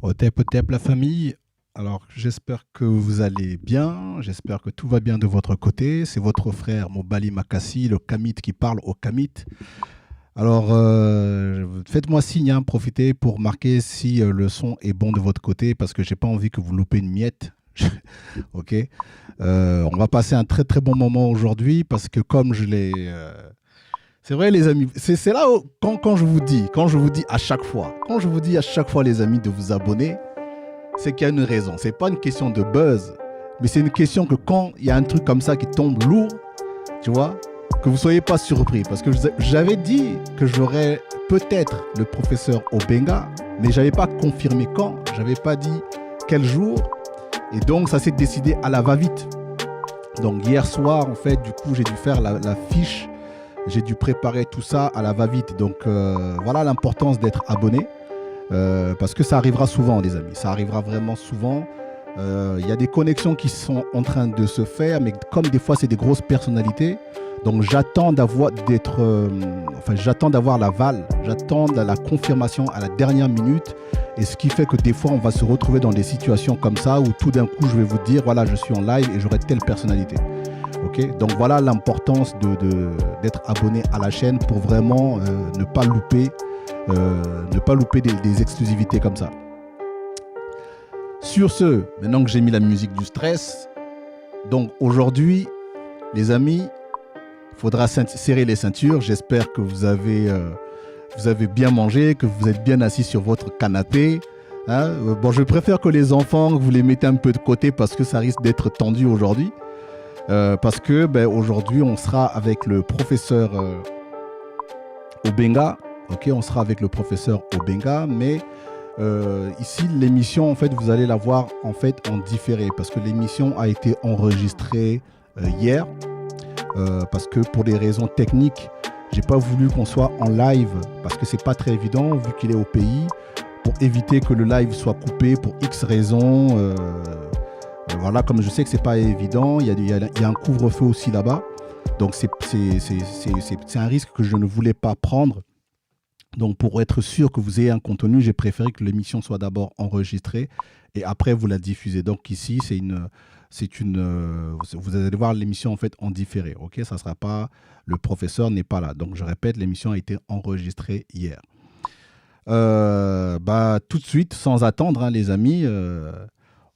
Otep, Otep, la famille. Alors, j'espère que vous allez bien. J'espère que tout va bien de votre côté. C'est votre frère Mobali Makassi, le Kamit qui parle au Kamit. Alors, faites-moi signe, hein, profitez pour marquer si le son est bon de votre côté parce que j'ai pas envie que vous loupez une miette. Ok. On va passer un très très bon moment aujourd'hui parce que comme je l'ai c'est vrai, les amis. C'est là où, quand je vous dis à chaque fois, quand je vous dis à chaque fois, les amis, de vous abonner, c'est qu'il y a une raison. C'est pas une question de buzz, mais c'est une question que quand il y a un truc comme ça qui tombe lourd, tu vois, que vous soyez pas surpris. Parce que j'avais dit que j'aurais peut-être le professeur Obenga, mais j'avais pas confirmé quand, j'avais pas dit quel jour, et donc ça s'est décidé à la va-vite. Donc hier soir, en fait, du coup, j'ai dû faire la fiche. J'ai dû préparer tout ça à la va-vite. Donc voilà l'importance d'être abonné. Parce que ça arrivera souvent, les amis. Ça arrivera vraiment souvent. Il y a des connexions qui sont en train de se faire, mais comme des fois, c'est des grosses personnalités. Donc j'attends d'avoir l'aval. J'attends la confirmation à la dernière minute. Et ce qui fait que des fois, on va se retrouver dans des situations comme ça où tout d'un coup, je vais vous dire, voilà, je suis en live et j'aurai telle personnalité. Okay, donc voilà l'importance d'être abonné à la chaîne pour vraiment ne pas louper des exclusivités comme ça. Sur ce, maintenant que j'ai mis la musique du stress, donc aujourd'hui, les amis, il faudra serrer les ceintures. J'espère que vous avez bien mangé, que vous êtes bien assis sur votre canapé. Hein. Bon, je préfère que les enfants, vous les mettez un peu de côté parce que ça risque d'être tendu aujourd'hui. Parce que aujourd'hui, on sera avec le professeur Obenga. Ok, on sera avec le professeur Obenga, mais ici, l'émission, en fait, vous allez la voir en fait en différé parce que l'émission a été enregistrée hier. Parce que pour des raisons techniques, j'ai pas voulu qu'on soit en live parce que c'est pas très évident vu qu'il est au pays. Pour éviter que le live soit coupé pour X raisons. Voilà, comme je sais que c'est pas évident, il y a un couvre-feu aussi là-bas. Donc c'est un risque que je ne voulais pas prendre. Donc pour être sûr que vous ayez un contenu, j'ai préféré que l'émission soit d'abord enregistrée et après vous la diffusez. Donc ici, vous allez voir l'émission en fait en différé. Ok, ça sera pas, le professeur n'est pas là. Donc je répète, l'émission a été enregistrée hier. Tout de suite, sans attendre, hein, les amis.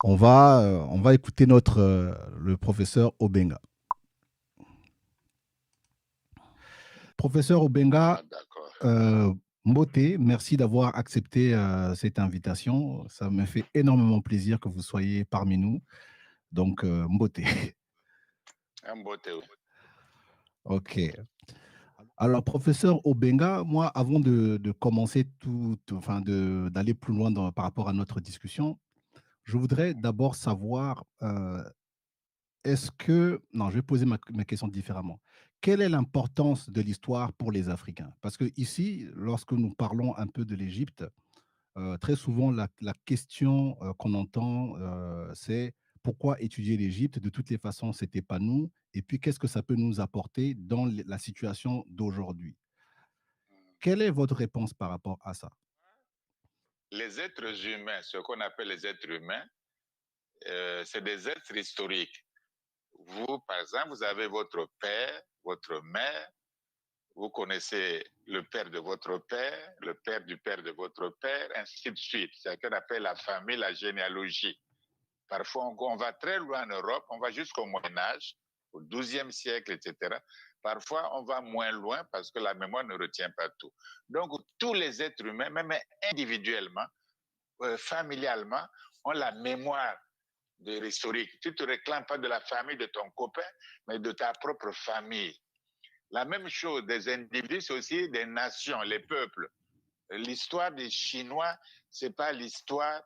On va écouter le professeur Obenga. Professeur Obenga, Mbote, merci d'avoir accepté cette invitation. Ça me fait énormément plaisir que vous soyez parmi nous. Donc, Mbote. Mbote, oui. Ok. Alors, professeur Obenga, moi, avant de commencer d'aller plus loin par rapport à notre discussion, je voudrais d'abord savoir, non, je vais poser ma question différemment. Quelle est l'importance de l'histoire pour les Africains? Parce que ici, lorsque nous parlons un peu de l'Égypte, très souvent, la question qu'on entend, c'est pourquoi étudier l'Égypte? De toutes les façons, ce n'était pas nous. Et puis, qu'est-ce que ça peut nous apporter dans la situation d'aujourd'hui? Quelle est votre réponse par rapport à ça? Les êtres humains, ce qu'on appelle les êtres humains, c'est des êtres historiques. Vous, par exemple, vous avez votre père, votre mère, vous connaissez le père de votre père, le père de votre père, ainsi de suite. C'est ce qu'on appelle la famille, la généalogie. Parfois, on va très loin en Europe, on va jusqu'au Moyen-Âge, au XIIe siècle, etc. Parfois, on va moins loin parce que la mémoire ne retient pas tout. Donc, tous les êtres humains, même individuellement, familialement, ont la mémoire de l'historique. Tu ne te réclames pas de la famille de ton copain, mais de ta propre famille. La même chose des individus, c'est aussi des nations, les peuples. L'histoire des Chinois, c'est pas l'histoire,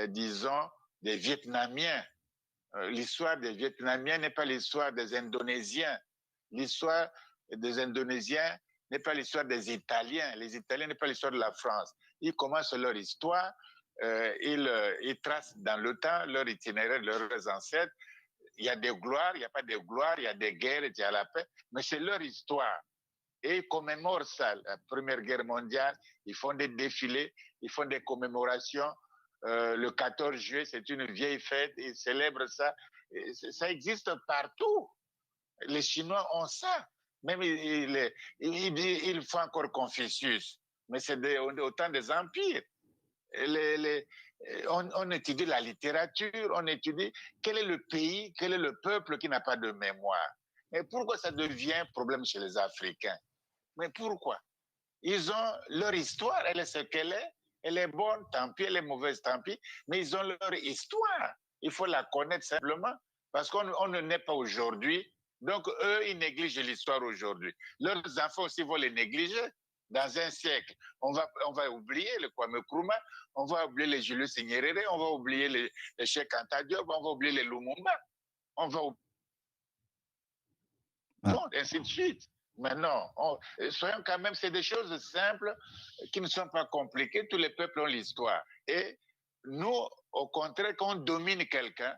disons, des Vietnamiens. L'histoire des Vietnamiens n'est pas l'histoire des Indonésiens. L'histoire des Indonésiens n'est pas l'histoire des Italiens. Les Italiens n'est pas l'histoire de la France. Ils commencent leur histoire, ils tracent dans le temps leur itinéraire, leurs ancêtres. Il y a des gloires, il n'y a pas de gloires, il y a des guerres, il y a la paix, mais c'est leur histoire. Et ils commémorent ça, la Première Guerre mondiale, ils font des défilés, ils font des commémorations. Le 14 juillet, c'est une vieille fête, ils célèbrent ça. Ça existe partout. Les Chinois ont ça. Même ils font encore Confucius, mais c'est autant des empires. On étudie la littérature, on étudie quel est le pays, quel est le peuple qui n'a pas de mémoire. Mais pourquoi ça devient un problème chez les Africains? Mais pourquoi? Ils ont leur histoire, elle est ce qu'elle est. Elle est bonne, tant pis, elle est mauvaise, tant pis. Mais ils ont leur histoire. Il faut la connaître simplement. Parce qu'on ne naît pas aujourd'hui. Donc, eux, ils négligent l'histoire aujourd'hui. Leurs enfants aussi vont les négliger. Dans un siècle, on va oublier le Kwame Nkrumah, on va oublier les Julius Nyerere, on va oublier les Cheikh Anta Diop, on va oublier les Lumumba. On va oublier ainsi de suite. Mais non, soyons quand même, c'est des choses simples qui ne sont pas compliquées. Tous les peuples ont l'histoire. Et nous, au contraire, quand on domine quelqu'un,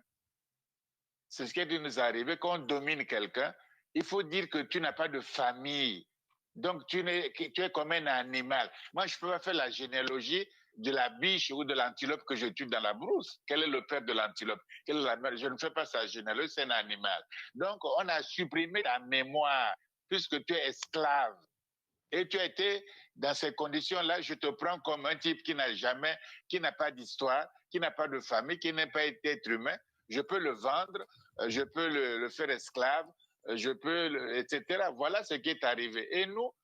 c'est ce qui est dû nous arriver, quand on domine quelqu'un, il faut dire que tu n'as pas de famille. Donc, tu es comme un animal. Moi, je ne peux pas faire la généalogie de la biche ou de l'antilope que je tue dans la brousse. Quel est le père de l'antilope? Quelle est la mère? Je ne fais pas sa généalogie, c'est un animal. Donc, on a supprimé ta mémoire puisque tu es esclave. Et tu as été dans ces conditions-là, je te prends comme un type qui n'a pas d'histoire, qui n'a pas de famille, qui n'a pas été être humain. Je peux le vendre, je peux le faire esclave, etc. Voilà ce qui est arrivé. Et nous,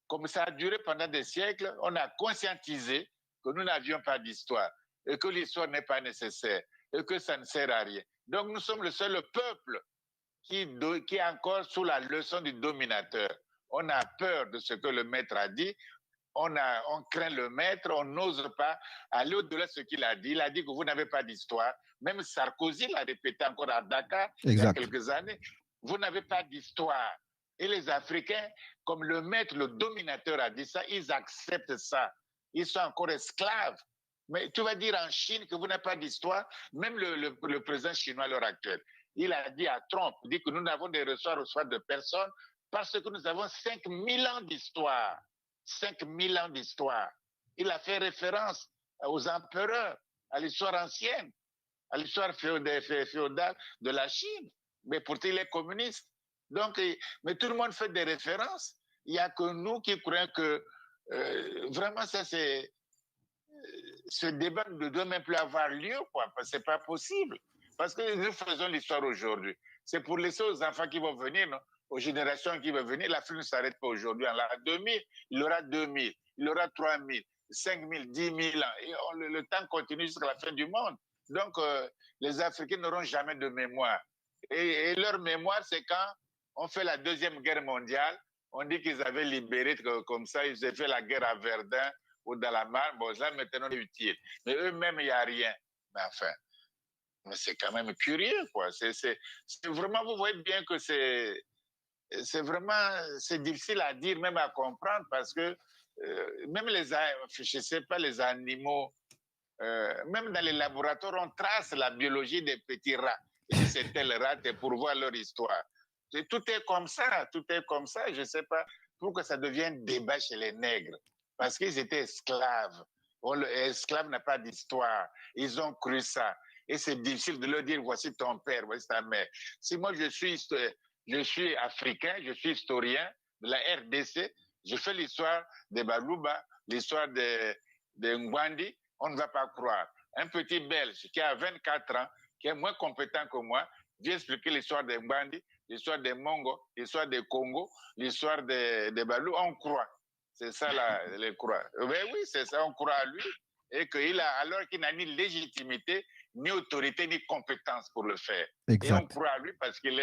comme ça a duré pendant des siècles, on a conscientisé que nous n'avions pas d'histoire et que l'histoire n'est pas nécessaire et que ça ne sert à rien. Donc nous sommes le seul peuple qui est encore sous la leçon du dominateur. On a peur de ce que le maître a dit, on craint le maître, on n'ose pas aller au-delà de ce qu'il a dit. Il a dit que vous n'avez pas d'histoire. Même Sarkozy l'a répété encore à Dakar il y a quelques années. Vous n'avez pas d'histoire. Et les Africains, comme le maître, le dominateur a dit ça, ils acceptent ça. Ils sont encore esclaves. Mais tu vas dire en Chine que vous n'avez pas d'histoire. Même le président chinois à l'heure actuelle, il a dit à Trump, il dit que nous n'avons des ressources de personnes parce que nous avons 5000 ans d'histoire. 5000 ans d'histoire. Il a fait référence aux empereurs, à l'histoire ancienne, à l'histoire féodale de la Chine. Mais pourtant, il est communiste. Donc, mais tout le monde fait des références. Il n'y a que nous qui croyons que vraiment, ça, ce débat ne doit même plus avoir lieu, quoi, parce que ce n'est pas possible. Parce que nous faisons l'histoire aujourd'hui. C'est pour laisser aux enfants qui vont venir, non? Aux générations qui vont venir. L'Afrique ne s'arrête pas aujourd'hui. En l'an 2000, il y aura 2000, il y aura 3000, 5000, 10 000 ans. Et le temps continue jusqu'à la fin du monde. Donc, les Africains n'auront jamais de mémoire. Et leur mémoire, c'est quand on fait la Deuxième Guerre mondiale, on dit qu'ils avaient libéré comme ça, ils avaient fait la guerre à Verdun ou dans la Marne. Bon, ça, maintenant, c'est utile. Mais eux-mêmes, il n'y a rien. Mais enfin, mais c'est quand même curieux, quoi. C'est vraiment, vous voyez bien que c'est vraiment, c'est difficile à dire, même à comprendre, parce que même je sais pas, les animaux, même dans les laboratoires, on trace la biologie des petits rats. Et c'est tel rat pour voir leur histoire. Tout est comme ça, tout est comme ça. Je sais pas pourquoi ça devient un débat chez les nègres, parce qu'ils étaient esclaves. L'esclave n'a pas d'histoire. Ils ont cru ça. Et c'est difficile de leur dire, voici ton père, voici ta mère. Si moi, je suis africain, je suis historien de la RDC, je fais l'histoire des Balouba, l'histoire des Ngwandi, on ne va pas croire. Un petit Belge qui a 24 ans, qui est moins compétent que moi, vient expliquer l'histoire des Ngwandi, l'histoire des Mongo, l'histoire des Congo, l'histoire des Balou, on croit. C'est ça, les croix. Oui, c'est ça, on croit à lui. Et alors qu'il n'a ni légitimité, ni autorité, ni compétence pour le faire. Et on Exact. croit à lui parce qu'il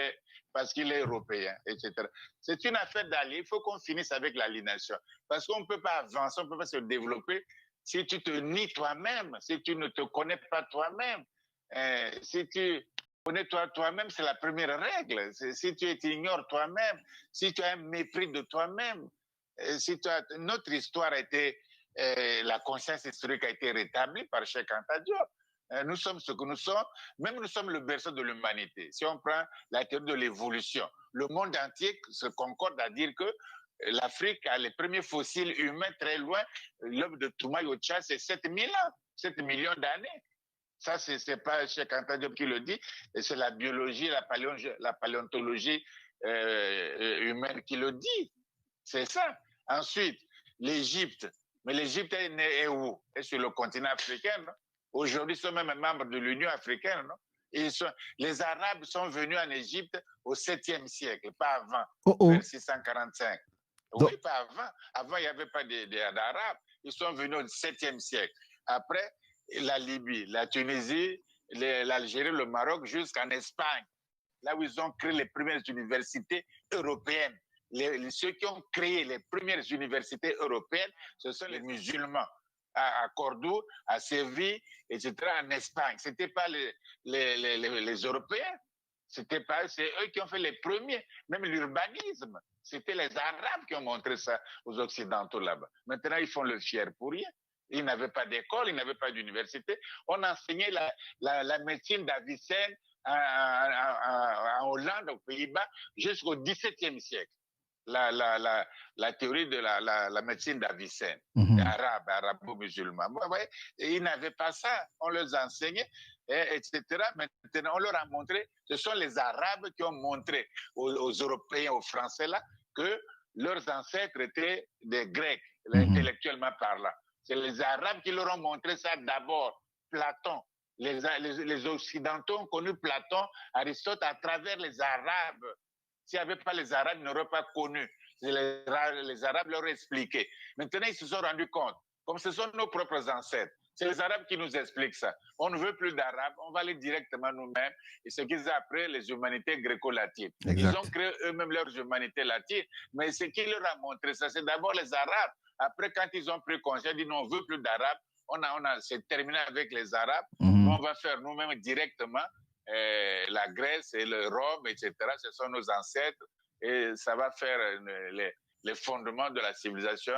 est européen, etc. C'est une affaire d'alliés. Il faut qu'on finisse avec l'aliénation. Parce qu'on ne peut pas avancer, on ne peut pas se développer si tu te nies toi-même, si tu ne te connais pas toi-même. Si tu connais toi-même, c'est la première règle. Si tu t'ignores toi-même, si tu as un mépris de toi-même, si notre histoire a été, la conscience historique a été rétablie par Cheikh Anta Diop. Nous sommes ce que nous sommes, même nous sommes le berceau de l'humanité. Si on prend la théorie de l'évolution, le monde entier se concorde à dire que l'Afrique a les premiers fossiles humains très loin. L'homme de Toumaï au Tchad, c'est 7000 ans, 7 millions d'années. Ça, ce n'est pas Cheikh Anta Diop qui le dit, c'est la biologie, la paléontologie humaine qui le dit. C'est ça. Ensuite, l'Égypte. Mais l'Égypte est où? Est sur le continent africain. Aujourd'hui, ils sont même membres de l'Union africaine. Non? Les Arabes sont venus en Égypte au 7e siècle, pas avant, vers 645. Oui, pas avant. Avant, il n'y avait pas d'Arabes. Ils sont venus au 7e siècle. Après, la Libye, la Tunisie, l'Algérie, le Maroc, jusqu'en Espagne, là où ils ont créé les premières universités européennes. Ceux qui ont créé les premières universités européennes, ce sont les musulmans. À Cordoue, à Séville, etc., en Espagne. Ce n'étaient pas les Européens. C'est eux qui ont fait les premiers. Même l'urbanisme, c'était les Arabes qui ont montré ça aux Occidentaux là-bas. Maintenant, ils font le fier pour rien. Ils n'avaient pas d'école, ils n'avaient pas d'université. On enseignait la médecine d'Avicenne en Hollande, aux Pays-Bas, jusqu'au XVIIe siècle. La théorie de la médecine d'Avicenne, arabo-musulman. Ouais, ils n'avaient pas ça. On les enseignait, etc. Maintenant, on leur a montré, ce sont les Arabes qui ont montré aux Européens, aux Français, là, que leurs ancêtres étaient des Grecs, intellectuellement parlant. C'est les Arabes qui leur ont montré ça d'abord. Platon. Les Occidentaux ont connu Platon, Aristote à travers les Arabes. S'il n'y avait pas les Arabes, ils n'auraient pas connu. Les Arabes leur ont expliqué. Maintenant, ils se sont rendus compte, comme ce sont nos propres ancêtres, c'est les Arabes qui nous expliquent ça. On ne veut plus d'Arabes, on va aller directement nous-mêmes. Et ce qu'ils appellent les humanités gréco-latines. Ils ont créé eux-mêmes leurs humanités latines, mais ce qui leur a montré ça, c'est d'abord les Arabes. Après, quand ils ont pris conscience, ils disent non, on ne veut plus d'Arabes, c'est terminé avec les Arabes, nous, on va faire nous-mêmes directement. La Grèce et le Rome, etc., ce sont nos ancêtres et ça va faire les fondements de la civilisation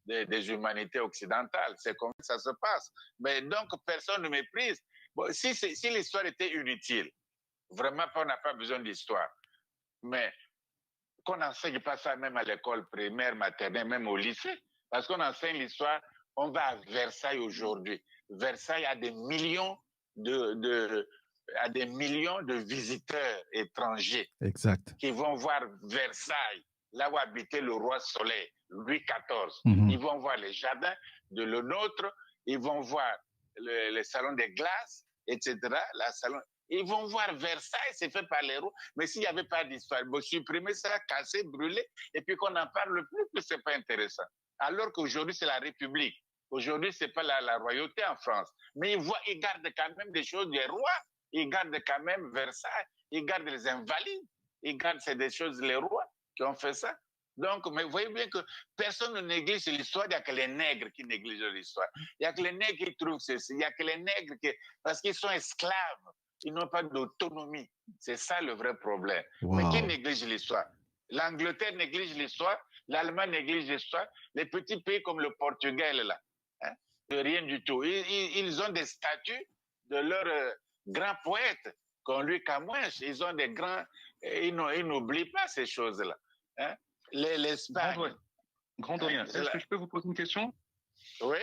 des humanités occidentales. C'est comme ça se passe. Mais donc, personne ne méprise. Bon, si l'histoire était inutile, vraiment, on n'a pas besoin d'histoire. Mais qu'on n'enseigne pas ça même à l'école primaire, maternelle, même au lycée. Parce qu'on enseigne l'histoire, on va à Versailles aujourd'hui. Versailles a des millions à des millions de visiteurs étrangers qui vont voir Versailles, là où habitait le roi Soleil, Louis XIV. Ils vont voir les jardins de le nôtre, ils vont voir les salons des glaces, etc. Ils vont voir Versailles, c'est fait par les rois. Mais s'il n'y avait pas d'histoire, supprimer ça, casser, brûler, et puis qu'on n'en parle plus, c'est pas intéressant. Alors qu'aujourd'hui, c'est la République. Aujourd'hui, c'est pas la royauté en France. Mais ils gardent quand même des choses des rois. Ils gardent quand même Versailles, ils gardent les invalides, ils gardent, c'est des choses, les rois qui ont fait ça. Donc, mais vous voyez bien que personne ne néglige l'histoire, il n'y a que les nègres qui négligent l'histoire. Il n'y a que les nègres qui trouvent ceci, il n'y a que les nègres parce qu'ils sont esclaves, ils n'ont pas d'autonomie. C'est ça le vrai problème. Wow. Mais qui néglige l'histoire? L'Angleterre néglige l'histoire, l'Allemagne néglige l'histoire, les petits pays comme le Portugal, là, hein, de rien du tout. Ils ont des statues de leurs grands poètes, comme Louis Camões, ils ont des grands, ils n'oublient pas ces choses-là. Hein? L'Espagne. Grand doyen, est-ce que je peux vous poser une question? Oui.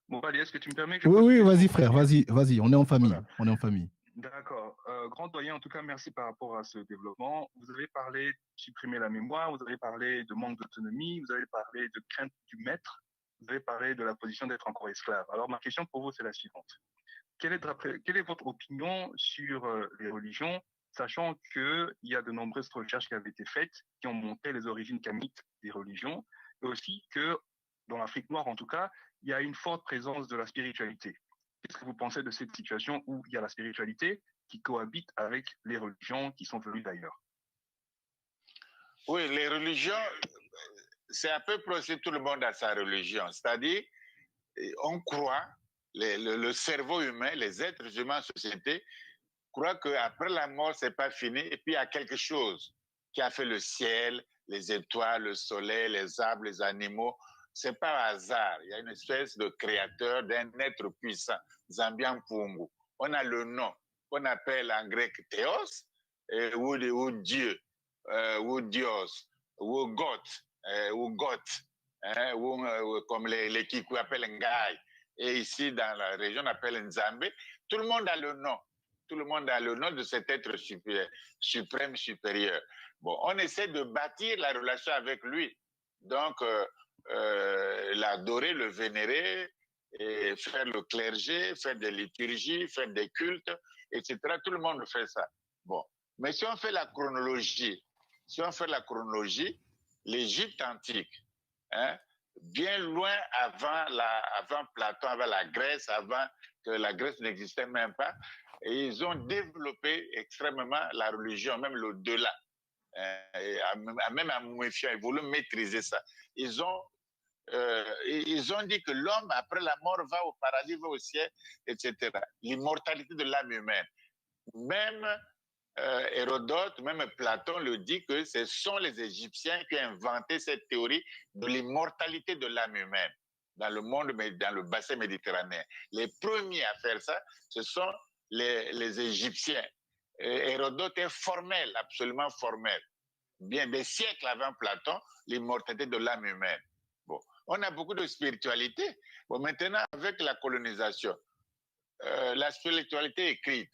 Bon, allez, est-ce que tu me permets que Oui, vas-y frère, vas-y, on est en famille, voilà. On est en famille. D'accord. Grand doyen, en tout cas, merci par rapport à ce développement. Vous avez parlé de supprimer la mémoire, vous avez parlé de manque d'autonomie, vous avez parlé de crainte du maître, vous avez parlé de la position d'être encore esclave. Alors, ma question pour vous, c'est la suivante. Quelle est votre opinion sur les religions, sachant qu'il y a de nombreuses recherches qui avaient été faites, qui ont montré les origines kamites des religions, et aussi que, dans l'Afrique noire en tout cas, il y a une forte présence de la spiritualité. Qu'est-ce que vous pensez de cette situation où il y a la spiritualité qui cohabite avec les religions qui sont venues d'ailleurs? Oui, les religions, c'est à peu près aussi tout le monde a sa religion. C'est-à-dire, on croit, le cerveau humain, les êtres humains en société, croient qu'après la mort, c'est pas fini. Et puis, il y a quelque chose qui a fait le ciel, les étoiles, le soleil, les arbres, les animaux. C'est pas un hasard. Il y a une espèce de créateur, d'un être puissant, Zambian Pungu. On a le nom qu'on appelle en grec Théos, ou Dieu, ou Dios, ou God, hein, ou comme les Kikou appellent Ngai. Et ici, dans la région, on appelle Nzambe. Tout le monde a le nom. Tout le monde a le nom de cet être suprême, supérieur. Bon, on essaie de bâtir la relation avec lui. Donc, l'adorer, le vénérer, et faire le clergé, faire des liturgies, faire des cultes, etc. Tout le monde fait ça. Bon. Mais si on fait la chronologie, l'Égypte antique, hein, bien loin avant Platon, avant la Grèce, avant que la Grèce n'existait même pas, et ils ont développé extrêmement la religion, même l'au-delà. Même à Mouéfia, ils voulaient maîtriser ça. Ils ont dit que l'homme, après la mort, va au paradis, va au ciel, etc. L'immortalité de l'âme humaine. Même Hérodote, même Platon le dit que ce sont les Égyptiens qui ont inventé cette théorie de l'immortalité de l'âme humaine dans le monde, dans le bassin méditerranéen. Les premiers à faire ça, ce sont les Égyptiens. Hérodote est formel, absolument formel. Bien des siècles avant Platon, l'immortalité de l'âme humaine. Bon, on a beaucoup de spiritualité. Bon, maintenant, avec la colonisation, la spiritualité écrite,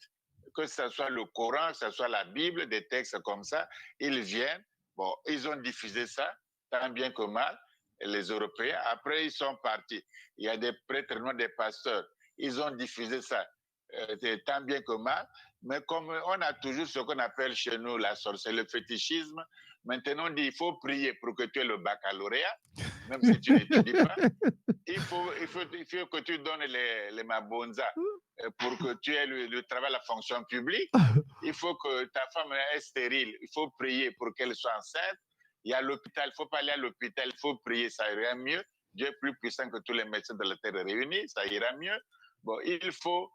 que ce soit le Coran, que ce soit la Bible, des textes comme ça, ils viennent, bon, ils ont diffusé ça, tant bien que mal, les Européens. Après, ils sont partis. Il y a des prêtres, non des pasteurs. Ils ont diffusé ça, tant bien que mal. Mais comme on a toujours ce qu'on appelle chez nous la sorcellerie, le fétichisme, maintenant on dit il faut prier pour que tu aies le baccalauréat, même si tu n'étudies pas. Il faut que tu donnes les mabonza pour que tu aies le travail, la fonction publique. Il faut que ta femme est stérile. Il faut prier pour qu'elle soit enceinte. Il y a l'hôpital. Il ne faut pas aller à l'hôpital. Il faut prier. Ça ira mieux. Dieu est plus puissant que tous les médecins de la terre réunis. Ça ira mieux. Bon, il faut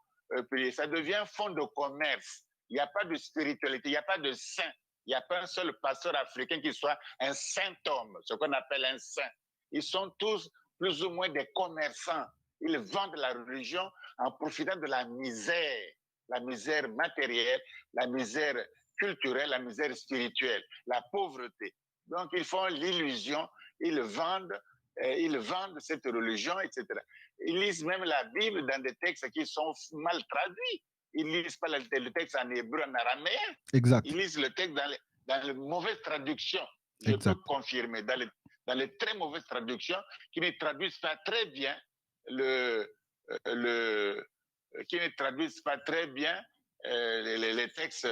prier. Ça devient fond de commerce. Il n'y a pas de spiritualité. Il n'y a pas de saint. Il n'y a pas un seul pasteur africain qui soit un saint homme, ce qu'on appelle un saint. Ils sont tous plus ou moins des commerçants. Ils vendent la religion en profitant de la misère matérielle, la misère culturelle, la misère spirituelle, la pauvreté. Donc, ils font l'illusion, ils vendent cette religion, etc. Ils lisent même la Bible dans des textes qui sont mal traduits. Ils ne lisent pas le texte en hébreu, en araméen. Exact. Ils lisent le texte dans les mauvaises traductions. Je peux confirmer, dans les très mauvaises traductions qui ne traduisent pas très bien les textes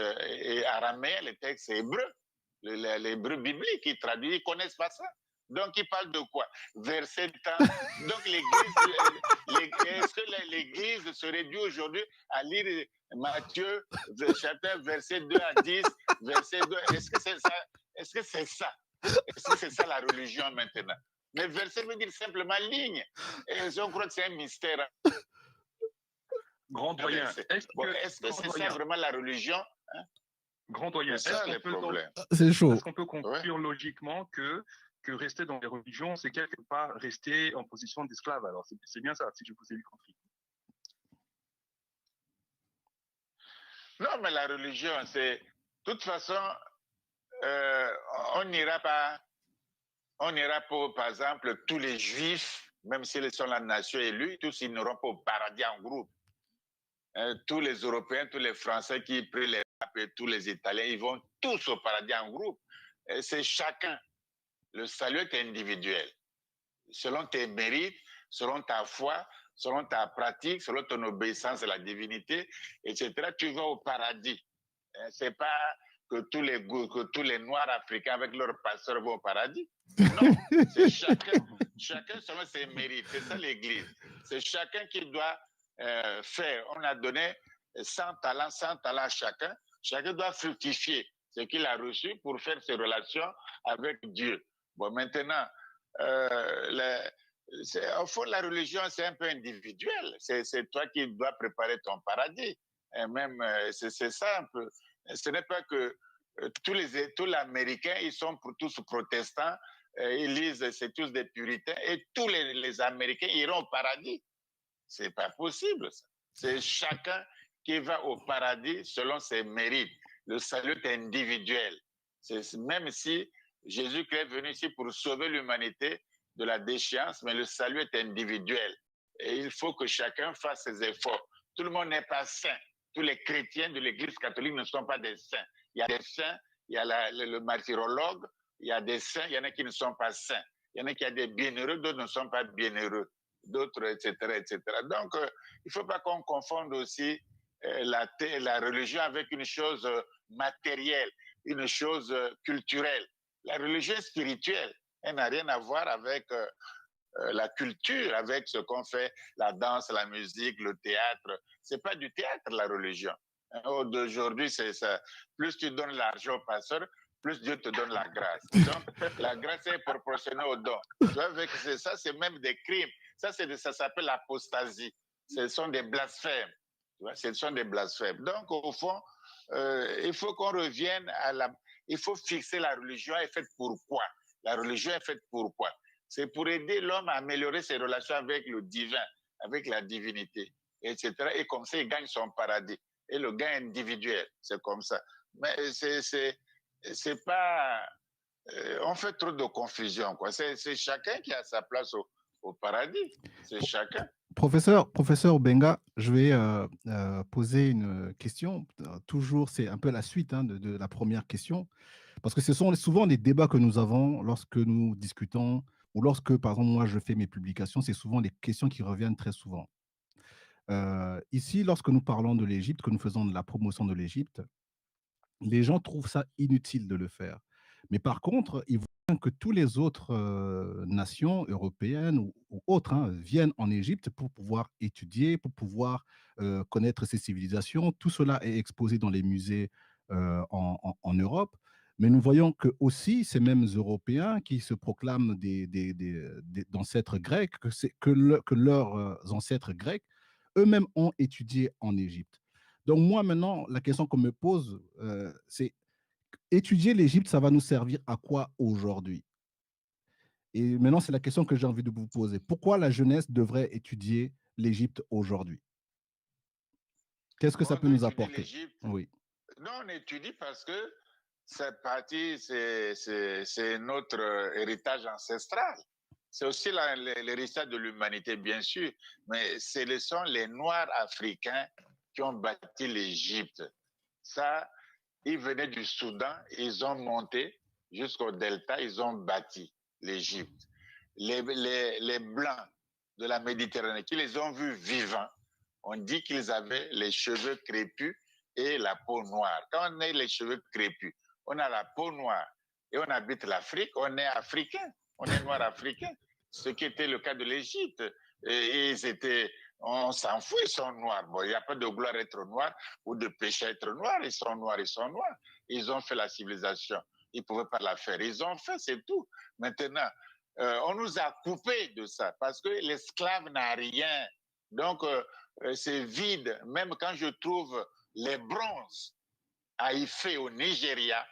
araméens, les textes hébreux, l'hébreu biblique, ils traduisent, ils ne connaissent pas ça. Donc, ils parlent de quoi? Verset temps. Donc, est-ce que l'Église se réduit aujourd'hui à lire Matthieu, chapitre verset 2 à 10, verset 2? Est-ce que c'est ça? Est-ce que c'est ça? Est-ce que c'est ça la religion maintenant? Mais verset veut dire simplement ligne. Et je crois que c'est un mystère. Grand doyen, est-ce que c'est ça vraiment la religion? Hein? Grand doyen, c'est chaud. Est-ce qu'on peut conclure logiquement que rester dans les religions, c'est quelque part rester en position d'esclave? Alors, c'est bien ça, si je vous ai compris. Non, mais la religion, c'est... De toute façon, on n'ira pas, par exemple, tous les juifs, même s'ils sont la nation élue, tous ils n'iront pas au paradis en groupe. Tous les Européens, tous les Français qui prient les papes et tous les Italiens, ils vont tous au paradis en groupe. C'est chacun. Le salut est individuel. Selon tes mérites, selon ta foi, selon ta pratique, selon ton obéissance à la divinité, etc., tu vas au paradis. C'est pas que tous les Noirs africains avec leurs pasteurs vont au paradis. Non, c'est chacun selon ses mérites. C'est ça l'Église. C'est chacun qui doit faire. On a donné 100 talents à chacun. Chacun doit fructifier ce qu'il a reçu pour faire ses relations avec Dieu. Bon, maintenant, au fond, la religion, c'est un peu individuel. C'est toi qui dois préparer ton paradis. Et même, c'est ça un peu. Ce n'est pas que tous les Américains, ils sont tous protestants, ils lisent, c'est tous des puritains, et tous les Américains iront au paradis. C'est pas possible, ça. C'est chacun qui va au paradis selon ses mérites. Le salut est individuel. Même si Jésus-Christ est venu ici pour sauver l'humanité de la déchéance, mais le salut est individuel. Et il faut que chacun fasse ses efforts. Tout le monde n'est pas saint. Tous les chrétiens de l'Église catholique ne sont pas des saints. Il y a des saints, il y a le martyrologue, il y a des saints, il y en a qui ne sont pas saints. Il y en a qui ont des bienheureux, d'autres ne sont pas bienheureux, d'autres, etc., etc. Donc, il ne faut pas qu'on confonde aussi la religion avec une chose matérielle, une chose culturelle. La religion est spirituelle, elle n'a rien à voir avec la culture, avec ce qu'on fait, la danse, la musique, le théâtre. C'est pas du théâtre, la religion. D'aujourd'hui, c'est ça. Plus tu donnes l'argent au pasteur, plus Dieu te donne la grâce. Donc, la grâce est proportionnelle au don. Tu vois, avec ça, c'est même des crimes. Ça s'appelle l'apostasie. Ce sont des blasphèmes. Tu vois, ce sont des blasphèmes. Donc, au fond, il faut qu'on revienne à la... Il faut fixer la religion est faite pour quoi? La religion est faite pour quoi? C'est pour aider l'homme à améliorer ses relations avec le divin, avec la divinité, etc. Et comme ça, il gagne son paradis. Et le gain individuel, c'est comme ça. Mais c'est pas... on fait trop de confusion, quoi. C'est chacun qui a sa place au paradis. C'est chacun. Professeur Benga, je vais poser une question. Toujours, c'est un peu la suite de la première question. Parce que ce sont souvent des débats que nous avons lorsque nous discutons ou lorsque, par exemple, moi, je fais mes publications, c'est souvent des questions qui reviennent très souvent. Ici, lorsque nous parlons de l'Égypte, que nous faisons de la promotion de l'Égypte, les gens trouvent ça inutile de le faire. Mais par contre, ils voient que tous les autres nations européennes ou autres viennent en Égypte pour pouvoir étudier, pour pouvoir connaître ces civilisations. Tout cela est exposé dans les musées en Europe. Mais nous voyons que aussi ces mêmes Européens qui se proclament d'ancêtres grecs, que leurs ancêtres grecs, eux-mêmes ont étudié en Égypte. Donc moi maintenant, la question qu'on me pose, c'est étudier l'Égypte, ça va nous servir à quoi aujourd'hui? Et maintenant, c'est la question que j'ai envie de vous poser. Pourquoi la jeunesse devrait étudier l'Égypte aujourd'hui? Qu'est-ce que ça peut nous apporter? Oui. Non, on étudie parce que cette partie, c'est notre héritage ancestral. C'est aussi l'héritage de l'humanité, bien sûr, mais ce sont les Noirs africains qui ont bâti l'Égypte. Ça, ils venaient du Soudan, ils ont monté jusqu'au delta, ils ont bâti l'Égypte. Les Blancs de la Méditerranée, qui les ont vus vivants, on dit qu'ils avaient les cheveux crépus et la peau noire. Quand on a les cheveux crépus, on a la peau noire et on habite l'Afrique, on est africain, on est noir africain. Ce qui était le cas de l'Égypte. Et ils étaient, on s'en fout, ils sont noirs. Bon, il n'y a pas de gloire à être noir ou de péché à être noir. Ils sont noirs, ils sont noirs. Ils ont fait la civilisation. Ils ne pouvaient pas la faire. Ils ont fait, c'est tout. Maintenant, on nous a coupé de ça parce que l'esclave n'a rien. Donc, c'est vide. Même quand je trouve les bronzes à Ifé au Nigeria,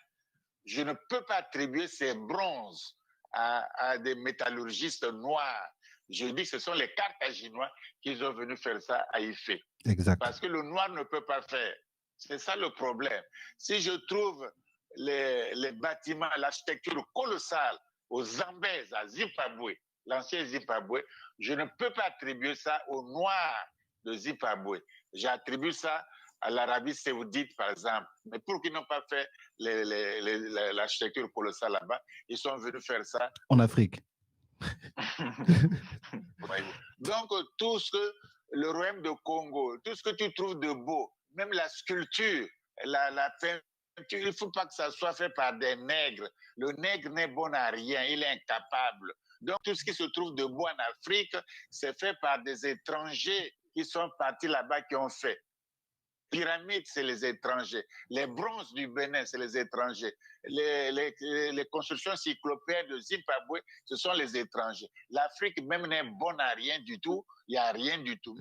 je ne peux pas attribuer ces bronzes à des métallurgistes noirs. Je dis que ce sont les Carthaginois qui sont venus faire ça à Ifé. Exact. Parce que le noir ne peut pas faire. C'est ça le problème. Si je trouve les bâtiments, l'architecture colossale aux Zambèze, à Zimbabwe, l'ancien Zimbabwe, je ne peux pas attribuer ça aux Noirs de Zimbabwe. J'attribue ça à l'Arabie Saoudite, par exemple. Mais pour qu'ils n'ont pas fait l'architecture colossale là-bas, ils sont venus faire ça en Afrique. Donc, tout ce que le royaume de Congo, tout ce que tu trouves de beau, même la sculpture, la peinture, il ne faut pas que ça soit fait par des nègres. Le nègre n'est bon à rien, il est incapable. Donc, tout ce qui se trouve de beau en Afrique, c'est fait par des étrangers qui sont partis là-bas, qui ont fait. Pyramides, c'est les étrangers. Les bronzes du Bénin, c'est les étrangers. Les constructions cyclopéennes de Zimbabwe, ce sont les étrangers. L'Afrique même n'est bonne à rien du tout. Il n'y a rien du tout.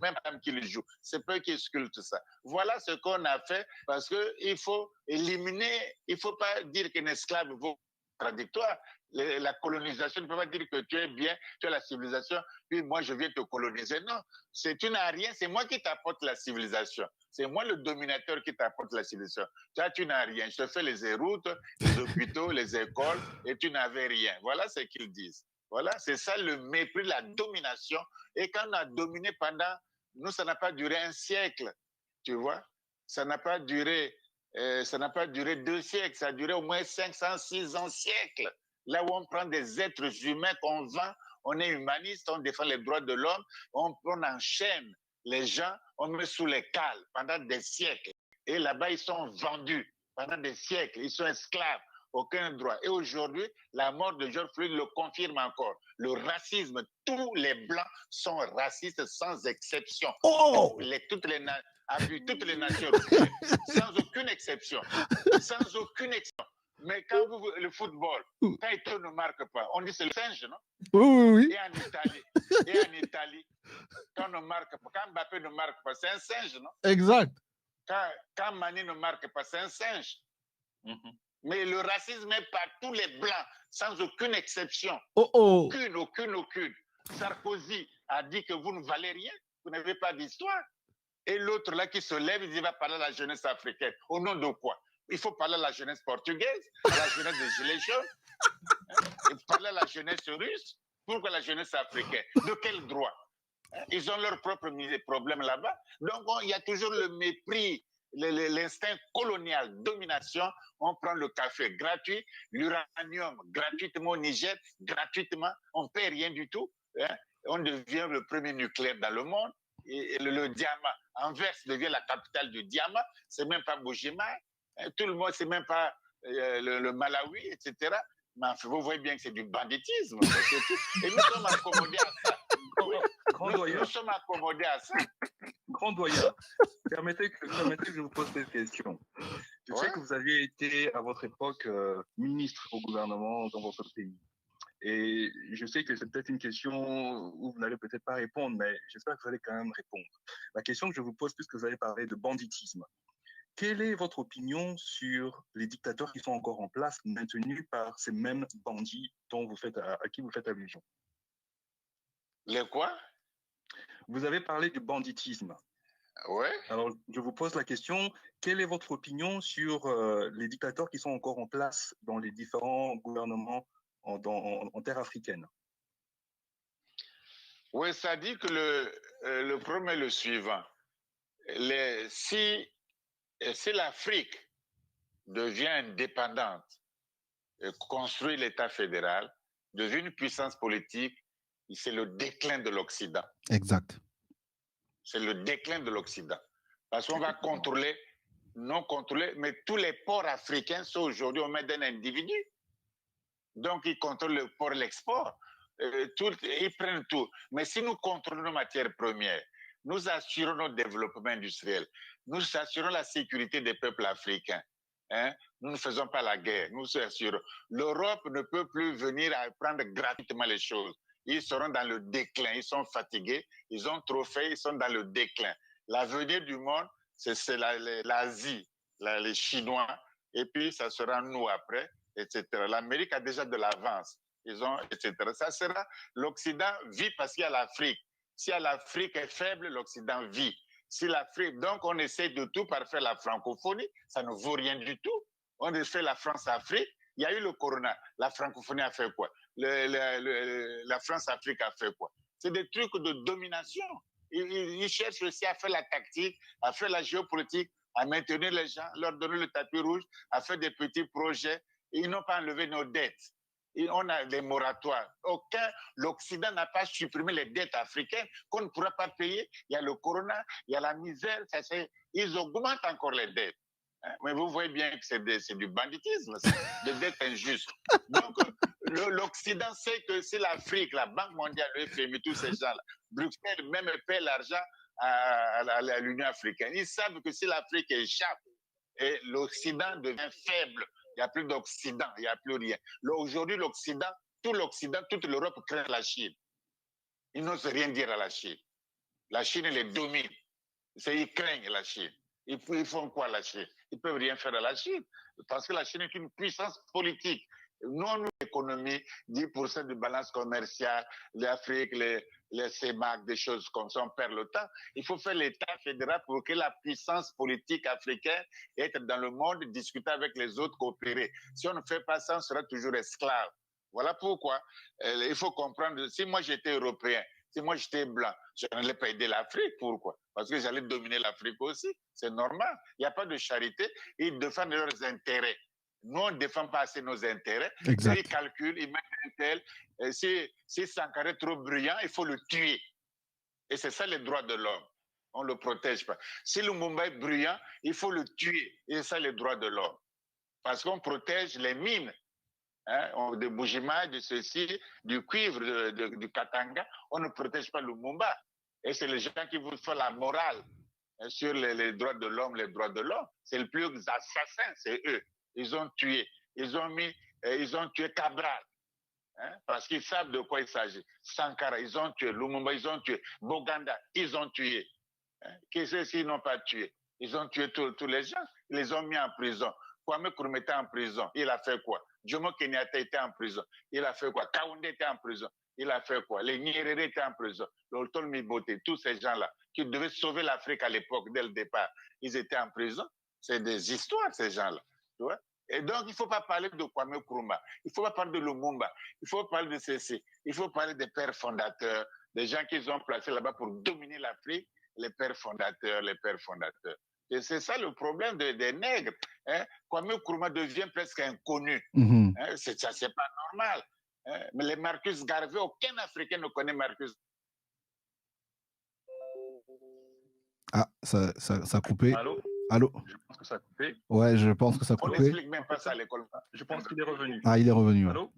Même qui le joue. C'est peu qui sculptent ça. Voilà ce qu'on a fait parce qu'il faut éliminer, il ne faut pas dire qu'un esclave vaut contradictoire. La colonisation ne peut pas dire que tu es bien, tu as la civilisation, puis moi je viens te coloniser. Non, tu n'as rien, c'est moi qui t'apporte la civilisation. C'est moi le dominateur qui t'apporte la civilisation. Toi, tu n'as rien. Je te fais les routes, les hôpitaux, les écoles, et tu n'avais rien. Voilà ce qu'ils disent. Voilà, c'est ça le mépris, la domination. Et quand on a dominé pendant, nous, ça n'a pas duré un siècle, tu vois. Ça n'a pas duré 2 siècles, ça a duré au moins 500, 600 siècles. Là où on prend des êtres humains qu'on vend, on est humaniste, on défend les droits de l'homme, on enchaîne les gens, on met sous les cales pendant des siècles. Et là-bas, ils sont vendus pendant des siècles, ils sont esclaves, aucun droit. Et aujourd'hui, la mort de George Floyd le confirme encore. Le racisme, tous les Blancs sont racistes sans exception. Oh! Toutes les nations, sans aucune exception. Sans aucune exception. Mais quand le football, quand Eto'o ne marque pas, on dit c'est le singe, non? Oui. Et en Italie, quand on ne marque pas, quand Mbappé ne marque pas, c'est un singe, non? Exact. Quand Mani ne marque pas, c'est un singe. Mais le racisme est par tous les Blancs, sans aucune exception. Aucune. Sarkozy a dit que vous ne valez rien, vous n'avez pas d'histoire. Et l'autre là qui se lève, il dit, va parler à la jeunesse africaine. Au nom de quoi? Il faut parler à la jeunesse portugaise, à la jeunesse des Gilets jaunes. Il faut parler à la jeunesse russe. Pourquoi la jeunesse africaine? De quel droit? Ils ont leurs propres problèmes là-bas. Donc, il y a toujours le mépris, l'instinct colonial, domination. On prend le café gratuit, l'uranium gratuitement au Niger, gratuitement. On ne paie rien du tout. On devient le premier nucléaire dans le monde. Et le diamant, Anvers devient la capitale du diamant. C'est même pas Bujima. Tout le monde, c'est même pas le Malawi, etc. Mais enfin, vous voyez bien que c'est du banditisme. Et nous sommes accommodés à ça. Nous sommes accommodés à ça. Grand doyen, permettez que je vous pose cette question. Je sais que vous aviez été à votre époque ministre au gouvernement dans votre pays. Et je sais que c'est peut-être une question où vous n'allez peut-être pas répondre, mais j'espère que vous allez quand même répondre. La question que je vous pose, puisque vous avez parlé de banditisme, quelle est votre opinion sur les dictateurs qui sont encore en place, maintenus par ces mêmes bandits à qui vous faites allusion? Les quoi? Vous avez parlé du banditisme. Ouais. Alors, je vous pose la question, quelle est votre opinion sur les dictateurs qui sont encore en place dans les différents gouvernements en terre africaine? Oui, ça dit que le problème est le suivant. Si l'Afrique devient indépendante et construit l'État fédéral, devient une puissance politique, c'est le déclin de l'Occident. Exact. C'est le déclin de l'Occident. Parce qu'on va non contrôler, mais tous les ports africains sont aujourd'hui aux mains d'un individu. Donc, ils contrôlent le port, l'export. Ils prennent tout. Mais si nous contrôlons nos matières premières, nous assurons notre développement industriel, nous assurons la sécurité des peuples africains. Nous ne faisons pas la guerre, nous assurons. L'Europe ne peut plus venir à prendre gratuitement les choses. Ils seront dans le déclin, ils sont fatigués, ils ont trop fait, ils sont dans le déclin. L'avenir du monde, c'est l'Asie, les Chinois, et puis ça sera nous après, etc. L'Amérique a déjà de l'avance, etc. Ça sera, l'Occident vit parce qu'il y a l'Afrique. Si l'Afrique est faible, l'Occident vit. Si l'Afrique, donc on essaie de tout par faire la francophonie, ça ne vaut rien du tout. On a fait la France-Afrique, il y a eu le corona, la francophonie a fait quoi? La France-Afrique a fait quoi? C'est des trucs de domination. Ils cherchent aussi à faire la tactique, à faire la géopolitique, à maintenir les gens, leur donner le tapis rouge, à faire des petits projets. Ils n'ont pas enlevé nos dettes. On a des moratoires. L'Occident n'a pas supprimé les dettes africaines qu'on ne pourra pas payer. Il y a le corona, il y a la misère. Ils augmentent encore les dettes. Mais vous voyez bien que c'est du banditisme, des dettes injustes. Donc, l'Occident sait que si l'Afrique, la Banque mondiale, le FMI, tous ces gens-là Bruxelles même paie l'argent à l'Union africaine. Ils savent que si l'Afrique échappe et l'Occident devient faible, il n'y a plus d'Occident, il n'y a plus rien. Aujourd'hui, l'Occident, toute l'Europe craint la Chine. Ils n'osent rien dire à la Chine. La Chine les domine. Ils craignent la Chine. Ils font quoi la Chine? Ils ne peuvent rien faire à la Chine. Parce que la Chine est une puissance politique. Non, l'économie, 10% de balance commerciale, l'Afrique, les CEMAC, des choses comme ça, on perd le temps. Il faut faire l'État fédéral pour que la puissance politique africaine être dans le monde, discuter avec les autres, coopérer. Si on ne fait pas ça, on sera toujours esclave. Voilà pourquoi il faut comprendre, si moi j'étais européen, si moi j'étais blanc, je n'allais pas aider l'Afrique. Pourquoi? Parce que j'allais dominer l'Afrique aussi. C'est normal. Il n'y a pas de charité. Ils défendent leurs intérêts. Nous, on ne défend pas assez nos intérêts. Ils calculent, ils mettent un tel. Si Sankara est trop brillant, il faut le tuer. Et c'est ça les droits de l'homme. On ne le protège pas. Si Lumumba est brillant, il faut le tuer. Et c'est ça les droits de l'homme. Parce qu'on protège les mines. De Bujima, de ceci, du cuivre, du Katanga, on ne protège pas Lumumba. Et c'est les gens qui vous font la morale sur les droits de l'homme, les droits de l'homme. C'est le plus assassin, c'est eux. Ils ont tué. Ils ont tué Cabral. Parce qu'ils savent de quoi il s'agit. Sankara, ils ont tué. Lumumba, ils ont tué. Boganda, ils ont tué. Qu'est-ce qu'ils n'ont pas tué? Ils ont tué tous les gens. Ils les ont mis en prison. Kwame Nkrumah était en prison. Il a fait quoi? Jomo Kenyatta était en prison. Il a fait quoi? Kaoundé était en prison. Il a fait quoi? Les Nyerere étaient en prison. Loltol Mibote, tous ces gens-là qui devaient sauver l'Afrique à l'époque, dès le départ, ils étaient en prison. C'est des histoires, ces gens-là. Tu vois? Et donc, il ne faut pas parler de Kwame Nkrumah. Il ne faut pas parler de Lumumba. Il faut parler de ceci. Il faut parler des pères fondateurs, des gens qu'ils ont placés là-bas pour dominer l'Afrique, les pères fondateurs, les pères fondateurs. Et c'est ça le problème des nègres. Kwame Nkrumah devient presque inconnu. C'est pas normal. Mais les Marcus Garvey, aucun Africain ne connaît Marcus. Ah, ça a coupé. Allô? Allô? Je pense que ça a coupé. Ouais, je pense que ça a coupé. On n'explique même pas ça à l'école. Je pense qu'il est revenu. Ah, il est revenu. Ouais. Allô?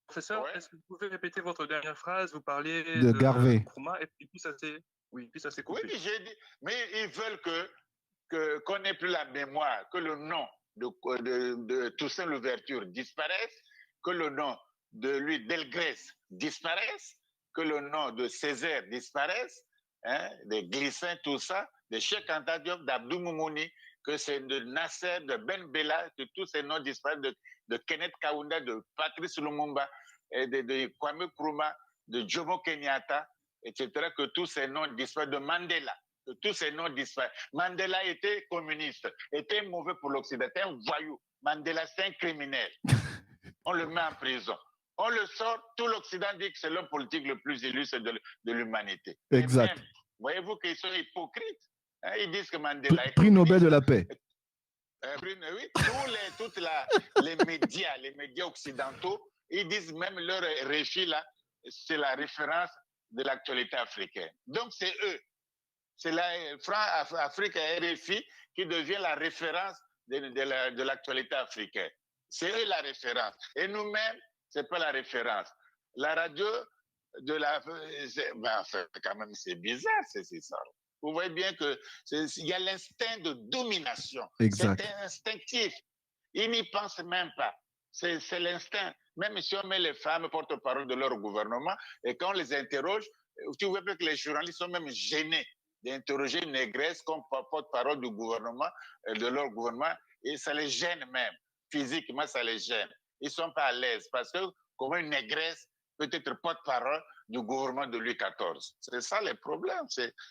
Professeur, est-ce que vous pouvez répéter votre dernière phrase? Vous parliez de Garvey. Nkrumah et puis ça s'est... Oui, puis ça s'est coupé. Oui, j'ai dit, mais ils veulent qu'on n'ait plus la mémoire, que le nom de Toussaint Louverture disparaisse, que le nom de lui, Delgrès, disparaisse, que le nom de Césaire disparaisse, des Glissins, tout ça, de Cheikh Anta Diop, d'Abdou Moumouni, que c'est de Nasser, de Ben Bella, que tous ces noms disparaissent, de Kenneth Kaunda, de Patrice Lumumba, et de Kwame Nkrumah, de Jomo Kenyatta, etc., que tous ces noms disparaissent, de Mandela, que tous ces noms disparaissent. Mandela était communiste, était mauvais pour l'Occident, était un voyou. Mandela, c'est un criminel. On le met en prison. On le sort, tout l'Occident dit que c'est l'homme politique le plus illustre de l'humanité. Exact. Même, voyez-vous qu'ils sont hypocrites. Ils disent que Mandela est prix Nobel de la paix. Oui, les médias occidentaux, ils disent même leur réfi là, c'est la référence de l'actualité africaine. Donc c'est eux. C'est la Afrique RFI qui devient la référence de l'actualité africaine. C'est eux la référence. Et nous-mêmes, c'est pas la référence. La radio de la... quand même, c'est bizarre, c'est ça. Vous voyez bien qu'il y a l'instinct de domination. Exact. C'est instinctif. Ils n'y pensent même pas. C'est l'instinct. Même si on met les femmes porte-parole de leur gouvernement, et quand on les interroge, tu vois que les journalistes sont même gênés d'interroger une négresse comme porte-parole du gouvernement, de leur gouvernement, et ça les gêne même. Physiquement, ça les gêne. Ils ne sont pas à l'aise parce que comment une négresse peut être porte-parole du gouvernement de Louis XIV. C'est ça le problème.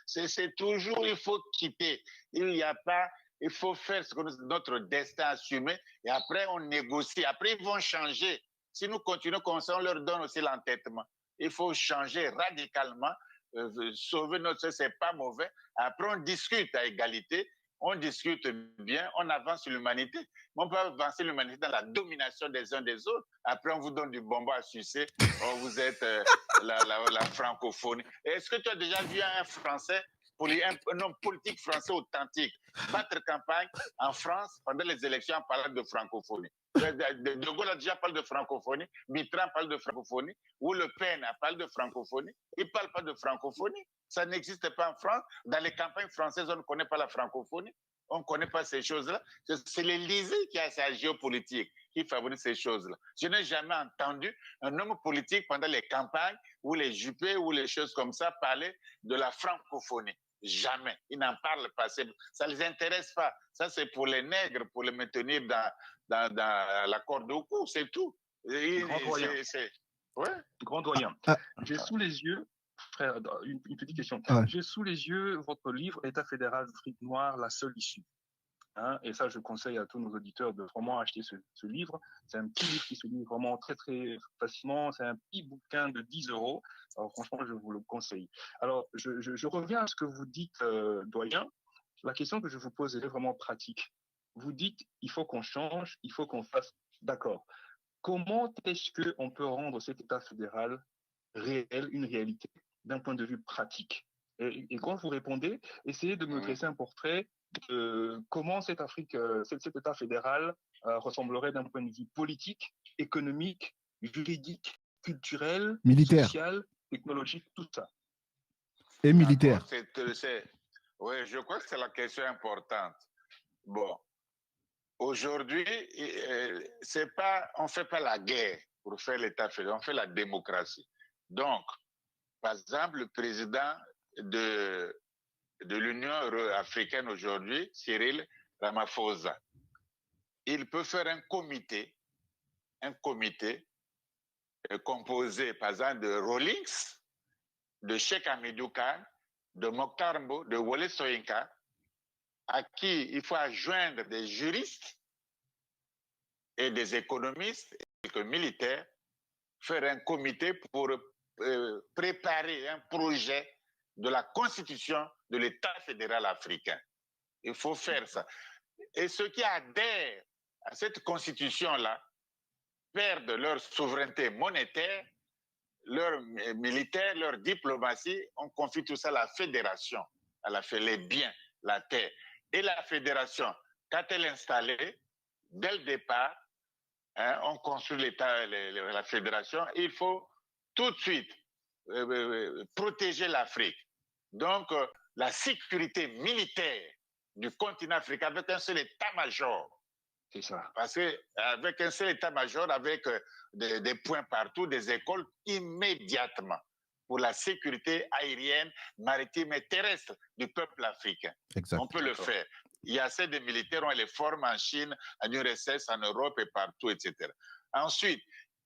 C'est toujours, il faut quitter. Il n'y a pas, il faut faire ce que notre destin assumé et après on négocie. Après ils vont changer. Si nous continuons comme ça, on leur donne aussi l'entêtement. Il faut changer radicalement, sauver notre, c'est pas mauvais. Après on discute à égalité. On discute bien, on avance l'humanité. Mais on peut avancer l'humanité dans la domination des uns des autres. Après, on vous donne du bonbon à sucer. Oh, vous êtes la francophonie. Est-ce que tu as déjà vu un Français un homme politique français authentique, battre campagne en France pendant les élections en parlant de francophonie. De Gaulle a déjà parlé de francophonie, Mitterrand parle de francophonie, ou Le Pen parle de francophonie. Il ne parle pas de francophonie. Ça n'existe pas en France. Dans les campagnes françaises, on ne connaît pas la francophonie. On ne connaît pas ces choses-là. C'est l'Élysée qui a sa géopolitique, qui favorise ces choses-là. Je n'ai jamais entendu un homme politique pendant les campagnes ou les Juppé ou les choses comme ça parler de la francophonie. Jamais. Ils n'en parlent pas. Ça ne les intéresse pas. Ça, c'est pour les nègres, pour les maintenir dans la corde au cou, c'est tout. Grand doyen. Ouais. Grand doyen. J'ai sous les yeux, frère, une petite question. J'ai sous les yeux votre livre État fédéral d'Afrique noire, la seule issue. Hein, et ça, je conseille à tous nos auditeurs de vraiment acheter ce livre. C'est un petit livre qui se lit vraiment très, très facilement. C'est un petit bouquin de 10 €. Alors, franchement, je vous le conseille. Alors, je reviens à ce que vous dites, doyen. La question que je vous pose, elle est vraiment pratique. Vous dites, il faut qu'on change, il faut qu'on fasse. D'accord. Comment est-ce qu'on peut rendre cet État fédéral réel, une réalité, d'un point de vue pratique? Et quand vous répondez, essayez de me dresser un portrait de comment cet État fédéral ressemblerait d'un point de vue politique, économique, juridique, culturel, militaire, social, technologique, tout ça. Et militaire. Oui, je crois que c'est la question importante. Bon, aujourd'hui, on ne fait pas la guerre pour faire l'État fédéral, on fait la démocratie. Donc, par exemple, le président de l'Union africaine aujourd'hui, Cyril Ramaphosa, il peut faire un comité composé, par exemple, de Rawlings, de Cheikh Hamidou Khan, de Mokhtar Mbow, de Wole Soyinka, à qui il faut adjoindre des juristes et des économistes et des militaires, faire un comité pour préparer un projet de la constitution de l'État fédéral africain. Il faut faire ça. Et ceux qui adhèrent à cette constitution-là perdent leur souveraineté monétaire, leur militaire, leur diplomatie. On confie tout ça à la fédération. Elle a fait les biens, la terre. Et la fédération, quand elle est installée, dès le départ, on construit l'État, la fédération, il faut tout de suite protéger l'Afrique. Donc, la sécurité militaire du continent africain avec un seul état-major. C'est ça. Parce qu'avec un seul état-major, avec des points partout, des écoles, immédiatement, pour la sécurité aérienne, maritime et terrestre du peuple africain. Exact. On peut le faire. Il y a assez de militaires, on les forme en Chine, en URSS, en Europe et partout, etc. Ensuite,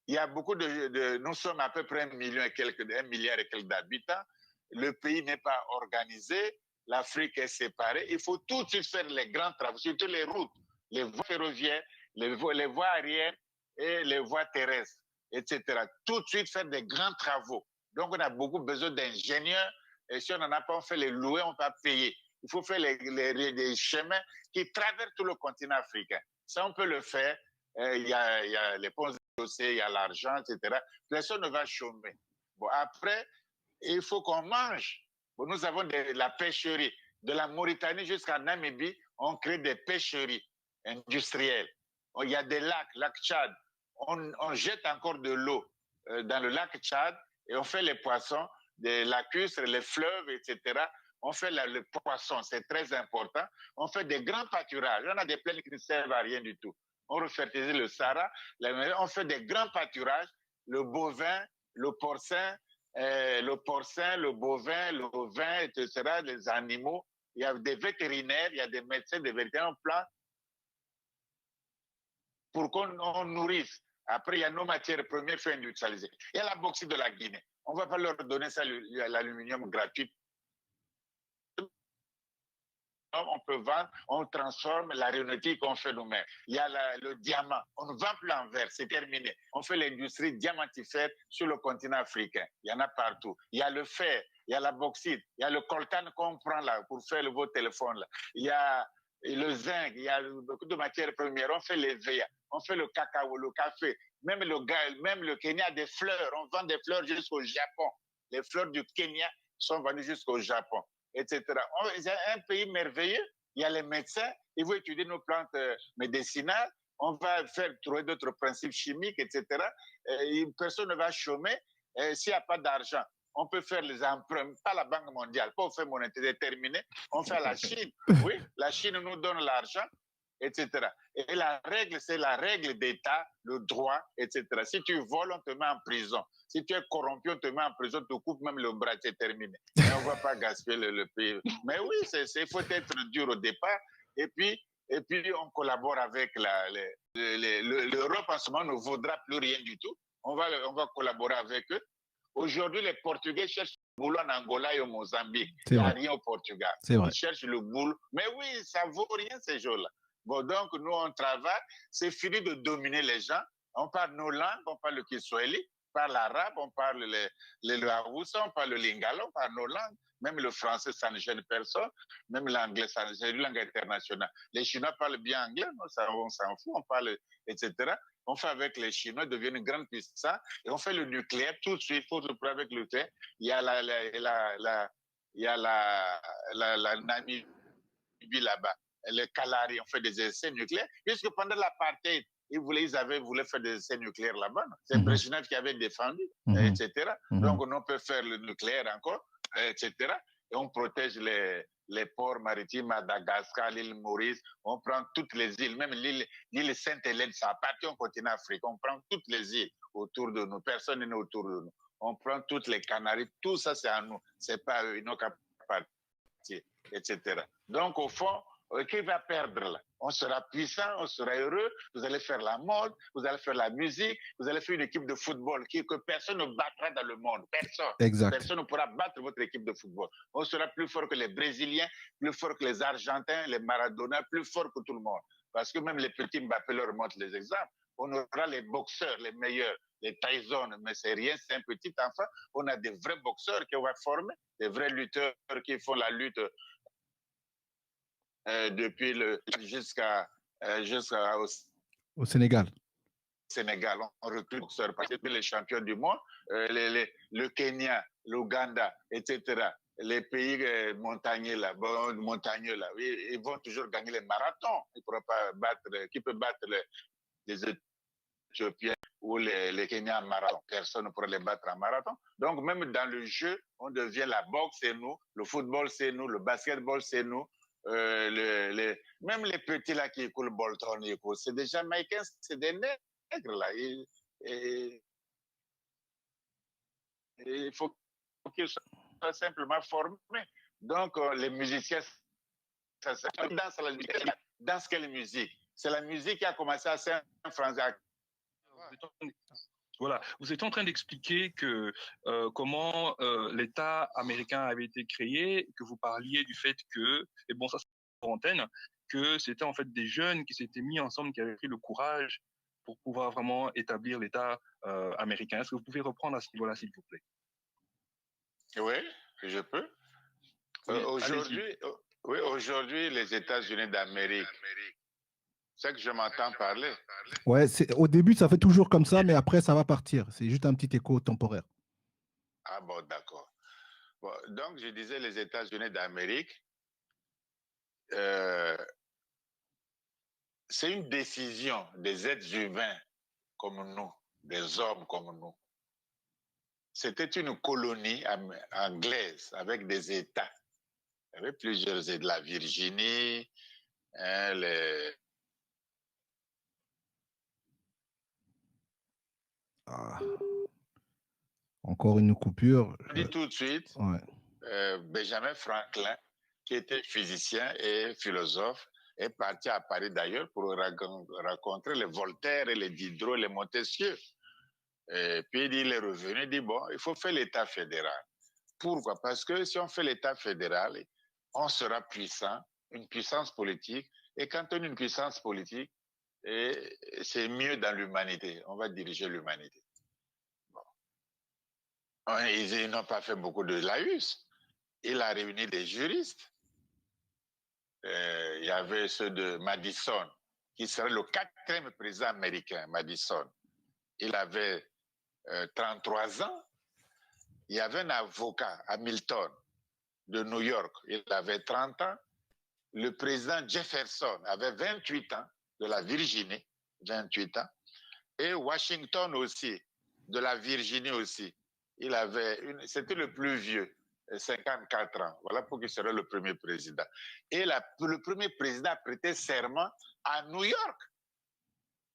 il y a beaucoup nous sommes à peu près 1 milliard et quelques d'habitants. Le pays n'est pas organisé, l'Afrique est séparée. Il faut tout de suite faire les grands travaux, surtout les routes, les voies ferroviaires, les voies aériennes et les voies terrestres, etc. Tout de suite faire des grands travaux. Donc, on a beaucoup besoin d'ingénieurs. Et si on n'en a pas, on fait les louer, on va payer. Il faut faire les chemins qui traversent tout le continent africain. Ça, on peut le faire. Il y a les ponts chaussées, il y a l'argent, etc. Personne ne va chômer. Bon, après, il faut qu'on mange. Bon, nous avons de la pêcherie. De la Mauritanie jusqu'à Namibie, on crée des pêcheries industrielles. Il y a des lacs, lac Tchad. On jette encore de l'eau dans le lac Tchad et on fait les poissons, des lacustres, les fleuves, etc. On fait le poisson, c'est très important. On fait des grands pâturages. On a des plaines qui ne servent à rien du tout. On refertilise le Sahara. On fait des grands pâturages. Le bovin, le porcin, le bovin, le vin, etc. Les animaux. Il y a des vétérinaires, il y a des médecins, des vétérinaires en plan pour qu'on nourrisse. Après, il y a nos matières premières fait industrialisées. Il y a la bauxite de la Guinée. On ne va pas leur donner ça, l'aluminium gratuit. On peut vendre, on transforme l'aéronautique, on fait nous-mêmes. Il y a le diamant, on ne vend plus en verre, c'est terminé. On fait l'industrie diamantifère sur le continent africain. Il y en a partout. Il y a le fer, il y a la bauxite, il y a le coltan qu'on prend là pour faire vos téléphones là. Il y a le zinc, il y a beaucoup de matières premières. On fait les VA, on fait le cacao, le café. Même le Kenya a des fleurs. On vend des fleurs jusqu'au Japon. Les fleurs du Kenya sont vendues jusqu'au Japon. etc. C'est un pays merveilleux. Il y a les médecins, ils vont étudier nos plantes médicinales, on va trouver d'autres principes chimiques, etc. Personne ne va chômer s'il n'y a pas d'argent. On peut faire les emprunts, pas la Banque mondiale, pas au fait monétaire déterminé, on fait à la Chine. Oui, la Chine nous donne l'argent, etc. Et la règle, c'est la règle d'État, le droit, etc. Si tu voles, on te met en prison. Si tu es corrompu, on te met en prison, on te coupe même le bras, c'est terminé. Mais on ne va pas gaspiller le pays. Mais oui, il faut être dur au départ. Et puis, on collabore avec l'Europe. En ce moment ne vaudra plus rien du tout. On va collaborer avec eux. Aujourd'hui, les Portugais cherchent le boulot en Angola et au Mozambique. Il n'y a rien au Portugal. Ils cherchent le boulot. Mais oui, ça ne vaut rien ces jours-là. Bon, donc, nous, on travaille. C'est fini de dominer les gens. On parle nos langues, on parle le Kiswahili, on parle l'arabe, on parle le Hausa, on parle le lingala, on parle nos langues. Même le français, ça ne gêne personne. Même l'anglais, c'est une langue internationale. Les Chinois parlent bien anglais, on s'en fout, on parle, etc. On fait avec les Chinois, deviennent une grande puissance, et on fait le nucléaire tout de suite. Il faut se avec le nucléaire. Il y a la Namibie là-bas, les Kalari ont fait des essais nucléaires, puisque pendant l'apartheid, ils voulaient faire des essais nucléaires là-bas. C'est Brezhnev qui avait défendu, etc. Donc, on peut faire le nucléaire encore, etc. Et on protège les ports maritimes, Madagascar, l'île Maurice. On prend toutes les îles, même l'île Sainte-Hélène, ça appartient au continent africain. On prend toutes les îles autour de nous. Personne n'est autour de nous. On prend toutes les Canaries. Tout ça, c'est à nous. C'est pas eux. Ils n'ont qu'à partir, etc. Donc, au fond, qui va perdre là? On sera puissant, on sera heureux, vous allez faire la mode, vous allez faire la musique, vous allez faire une équipe de football que personne ne battra dans le monde. Personne. Exact. Personne ne pourra battre votre équipe de football. On sera plus fort que les Brésiliens, plus fort que les Argentins, les Maradona, plus fort que tout le monde. Parce que même les petits Mbappé leur montrent les exemples. On aura les boxeurs, les meilleurs, les Tyson, mais c'est rien, c'est un petit enfant. On a des vrais boxeurs qui vont former, des vrais lutteurs qui font la lutte depuis au Sénégal. Sénégal, on recrute boxeurs parce que les champions du monde, le Kenya, l'Ouganda, etc. Les pays montagneux là, oui, ils vont toujours gagner les marathons. Ils ne pourront pas battre. Qui peut battre les Éthiopiens ou les Kenyans en marathon? Personne ne pourra les battre en marathon. Donc même dans le jeu, on devient la boxe, c'est nous, le football, c'est nous, le basketball, c'est nous. Même les petits là qui écoulent Bolton, c'est des Jamaïcains, c'est des nègres là. Il faut qu'ils soient simplement formés. Donc les musiciens, dansent quelle musique? C'est la musique qui a commencé à Saint-François. Voilà, vous êtes en train d'expliquer que comment l'État américain avait été créé, que vous parliez du fait que, et bon ça c'est en antenne, que c'était en fait des jeunes qui s'étaient mis ensemble, qui avaient pris le courage pour pouvoir vraiment établir l'État américain. Est-ce que vous pouvez reprendre à ce niveau-là, s'il vous plaît? Oui, je peux. Aujourd'hui, les États-Unis d'Amérique, c'est que je m'entends parler. Ouais, au début, ça fait toujours comme ça, mais après, ça va partir. C'est juste un petit écho temporaire. Ah bon, d'accord. Bon, donc, je disais les États-Unis d'Amérique, c'est une décision des êtres humains comme nous, des hommes comme nous. C'était une colonie anglaise avec des États. Il y avait plusieurs États, la Virginie, Encore une coupure. Je dis tout de suite, ouais. Benjamin Franklin, qui était physicien et philosophe, est parti à Paris d'ailleurs pour rencontrer les Voltaire et les Diderot, les Montesquieu. Et puis il est revenu, il dit, bon, il faut faire l'État fédéral. Pourquoi? Parce que si on fait l'État fédéral, on sera puissant, une puissance politique. Et quand on a une puissance politique, c'est mieux dans l'humanité. On va diriger l'humanité. Bon. Ils n'ont pas fait beaucoup de laïus. Il a réuni des juristes. Il y avait ceux de Madison, qui serait le 4e président américain, Madison. Il avait 33 ans. Il y avait un avocat, Hamilton, de New York, il avait 30 ans. Le président Jefferson avait 28 ans, de la Virginie, 28 ans. Et Washington aussi, de la Virginie aussi. C'était le plus vieux, 54 ans. Voilà pour qu'il serait le premier président. Et le premier président a prêté serment à New York.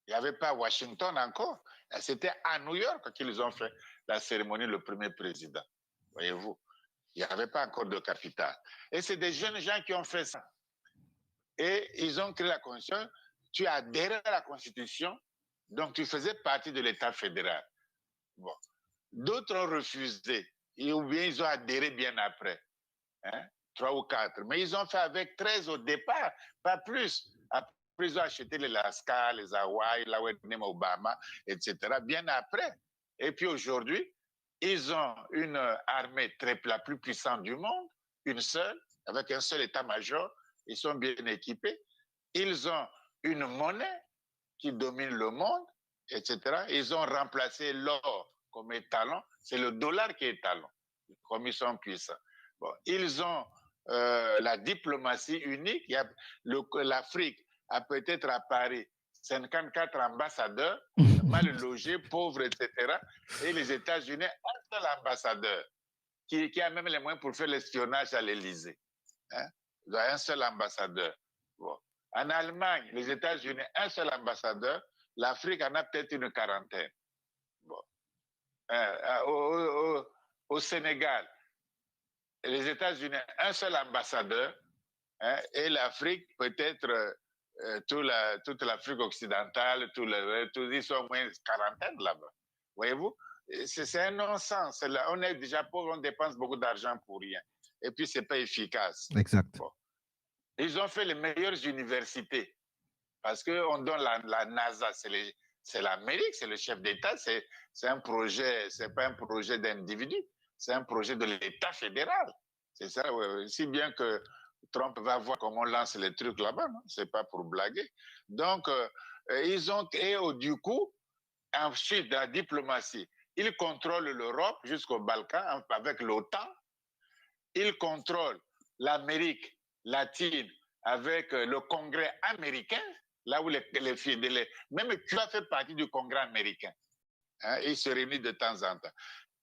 Il n'y avait pas Washington encore. C'était à New York qu'ils ont fait la cérémonie, le premier président. Voyez-vous, il n'y avait pas encore de capitale. Et c'est des jeunes gens qui ont fait ça. Et ils ont créé la Constitution. Tu as adhéré à la Constitution, donc tu faisais partie de l'État fédéral. Bon. D'autres ont refusé, ou bien ils ont adhéré bien après, 3 ou 4. Mais ils ont fait avec 13 au départ, pas plus. Après, ils ont acheté les Alaska, les Hawaï, là où est né Obama, etc., bien après. Et puis aujourd'hui, ils ont une armée la plus puissante du monde, une seule, avec un seul état-major. Ils sont bien équipés. Ils ont une monnaie qui domine le monde, etc. Ils ont remplacé l'or comme étalon. C'est le dollar qui est étalon, comme ils sont puissants. Bon, ils ont la diplomatie unique. L'Afrique a peut-être à Paris 54 ambassadeurs, mal logés, pauvres, etc. Et les États-Unis, un seul ambassadeur qui a même les moyens pour faire l'espionnage à l'Élysée. Un seul ambassadeur. Bon. En Allemagne, les États-Unis, un seul ambassadeur. L'Afrique en a peut-être une quarantaine. Bon. Au Sénégal, les États-Unis, un seul ambassadeur. Et l'Afrique, peut-être toute l'Afrique occidentale, ils sont au moins une quarantaine là-bas. Voyez-vous? C'est un non-sens. On est déjà pauvre, on dépense beaucoup d'argent pour rien. Et puis, ce n'est pas efficace. Exact. Bon. Ils ont fait les meilleures universités. Parce qu'on donne la NASA, c'est l'Amérique, c'est le chef d'État, c'est un projet, c'est pas un projet d'individu, c'est un projet de l'État fédéral. C'est ça, si bien que Trump va voir comment on lance les trucs là-bas, c'est pas pour blaguer. Donc, du coup, ensuite, la diplomatie, ils contrôlent l'Europe jusqu'au Balkan avec l'OTAN, ils contrôlent l'Amérique latine avec le Congrès américain, là où même Cuba fait partie du Congrès américain. Ils se réunissent de temps en temps.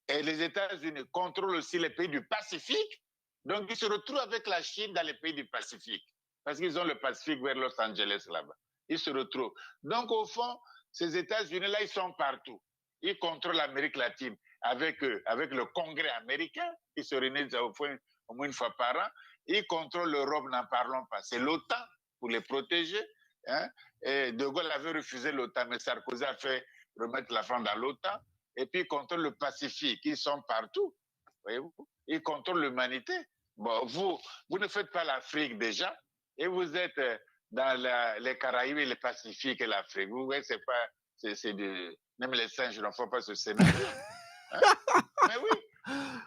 Et les États-Unis contrôlent aussi les pays du Pacifique. Donc, ils se retrouvent avec la Chine dans les pays du Pacifique. Parce qu'ils ont le Pacifique vers Los Angeles là-bas. Ils se retrouvent. Donc, au fond, ces États-Unis-là, ils sont partout. Ils contrôlent l'Amérique latine avec le Congrès américain. Ils se réunissent au moins une fois par an. Ils contrôlent l'Europe, n'en parlons pas. C'est l'OTAN pour les protéger. Et De Gaulle avait refusé l'OTAN, mais Sarkozy a fait remettre la France dans l'OTAN. Et puis, ils contrôlent le Pacifique. Ils sont partout. Voyez-vous? Ils contrôlent l'humanité. Bon, vous ne faites pas l'Afrique déjà, et vous êtes dans les Caraïbes et le Pacifique et l'Afrique. Vous voyez, même les singes ne font pas ce scénario. Mais oui,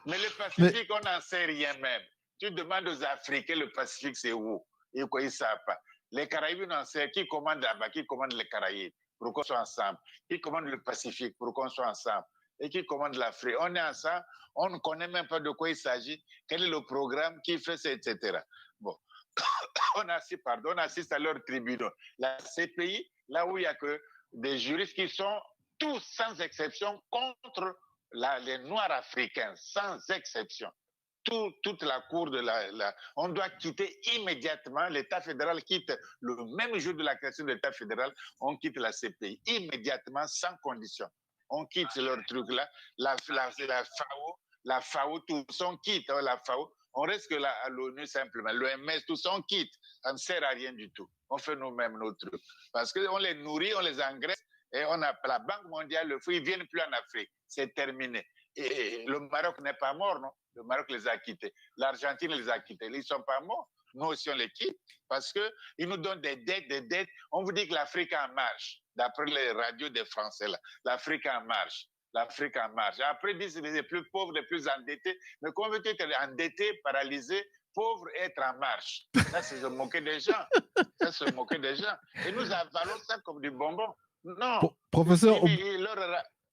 mais le Pacifique, on n'en sait rien même. Tu demandes aux Africains, le Pacifique, c'est où? Et quoi, ils ne savent pas. Les Caraïbes, on en sait. Qui commande là-bas? Qui commande les Caraïbes? Pour qu'on soit ensemble. Qui commande le Pacifique? Pour qu'on soit ensemble. Et qui commande l'Afrique? On est ensemble, on ne connaît même pas de quoi il s'agit, quel est le programme, qui fait ça, etc. Bon, on assiste à leur tribunal. La CPI, là où il n'y a que des juristes qui sont tous, sans exception, contre les Noirs africains, sans exception. Toute la cour on doit quitter immédiatement, l'État fédéral quitte le même jour de la création de l'État fédéral, on quitte la CPI immédiatement, sans condition. On quitte leur truc là, la FAO, tous on quitte la FAO, on reste que à l'ONU simplement, l'OMS, tous on quitte, ça ne sert à rien du tout. On fait nous-mêmes nos trucs. Parce qu'on les nourrit, on les engraisse, et on a la Banque mondiale, ils ne viennent plus en Afrique, c'est terminé. Et le Maroc n'est pas mort, non? Le Maroc les a quittés. L'Argentine les a quittés. Ils ne sont pas morts. Nous aussi, on les quitte parce qu'ils nous donnent des dettes. On vous dit que l'Afrique en marche. D'après les radios des Français, là. L'Afrique en marche. L'Afrique en marche. Après, ils disent les plus pauvres, les plus endettés. Mais comment veux-tu être endetté, paralysé, pauvre et être en marche? Ça, c'est se moquer des gens. Ça, se moquer des gens. Et nous avalons ça comme du bonbon. Non. Professeur,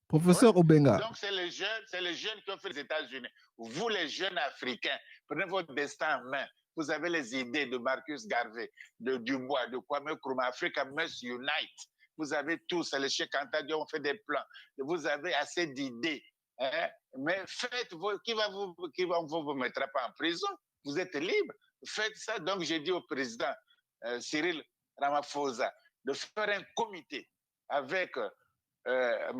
Professeur Obenga. Donc, c'est les jeunes qui ont fait les États-Unis. Vous, les jeunes Africains, prenez votre destin en main. Vous avez les idées de Marcus Garvey, de Dubois, de Kwame Nkrumah. Africa must unite. Vous avez tous, les Cheikh Anta Diop ont fait des plans. Vous avez assez d'idées. Hein? Mais faites, qui vous mettra pas en prison? Vous êtes libre. Faites ça. Donc, j'ai dit au président Cyril Ramaphosa de faire un comité avec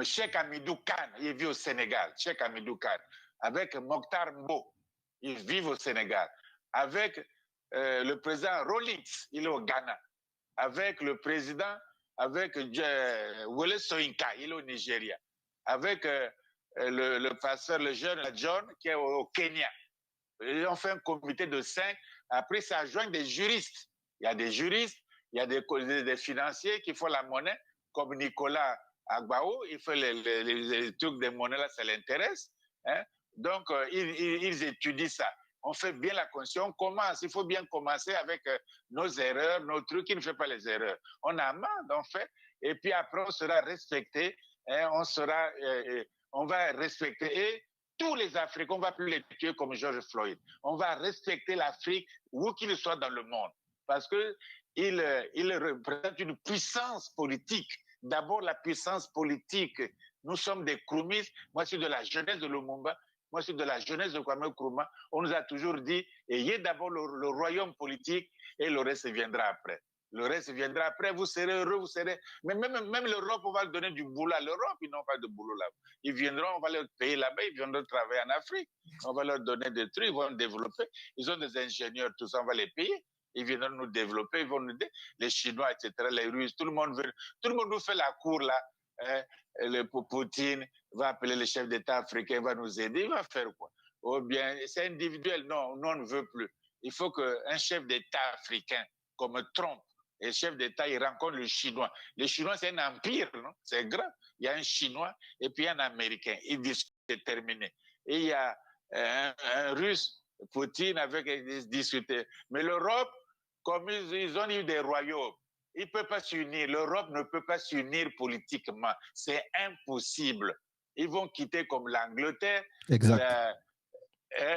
Cheikh Hamidou Khan, il vit au Sénégal, Cheikh Hamidou Khan, avec Mokhtar Mbo, il vit au Sénégal, avec le président Rollins, il est au Ghana, avec le président, avec Wole Soyinka, il est au Nigeria, avec le pasteur, le jeune John, qui est au Kenya. Ils ont fait un comité de 5. Après, ça joint des juristes. Il y a des juristes, il y a des financiers qui font la monnaie, comme Nicolas Agbao, il fait les trucs des monnaies là, ça l'intéresse. Hein? Donc, ils étudient ça. On fait bien la conscience, on commence. Il faut bien commencer avec nos erreurs, nos trucs, qui ne fait pas les erreurs. On amende, on fait, et puis après, on sera respecté, hein, on va respecter. Et tous les Africains, on ne va plus les tuer comme George Floyd. On va respecter l'Afrique, où qu'il soit dans le monde, parce qu'il représente une puissance politique. D'abord, la puissance politique. Nous sommes des Kroumis. Moi, je suis de la jeunesse de Lumumba. Moi, je suis de la jeunesse de Kwame Nkrumah. On nous a toujours dit, ayez d'abord le royaume politique et le reste viendra après. Le reste viendra après. Vous serez heureux, vous serez... Mais même l'Europe, on va leur donner du boulot à l'Europe. Ils n'ont pas de boulot là-bas. Ils viendront, on va leur payer là-bas. Ils viendront travailler en Afrique. On va leur donner des trucs, ils vont développer. Ils ont des ingénieurs, tout ça, on va les payer. Ils viendront nous développer, ils vont nous aider. Les Chinois, etc., les Russes, tout le monde nous fait la cour là. Le Poutine va appeler le chef d'État africain, va nous aider, il va faire quoi? Ou bien c'est individuel, non, on ne veut plus. Il faut qu'un chef d'État africain comme Trump, et le chef d'État, il rencontre le Chinois. Les Chinois, c'est un empire, non? C'est grand. Il y a un Chinois et puis un Américain. Ils disent que c'est terminé. Et il y a un Russe, Poutine, avec discuter. Mais l'Europe, comme ils ont eu des royaumes, ils ne peuvent pas s'unir. L'Europe ne peut pas s'unir politiquement. C'est impossible. Ils vont quitter comme l'Angleterre. Exact.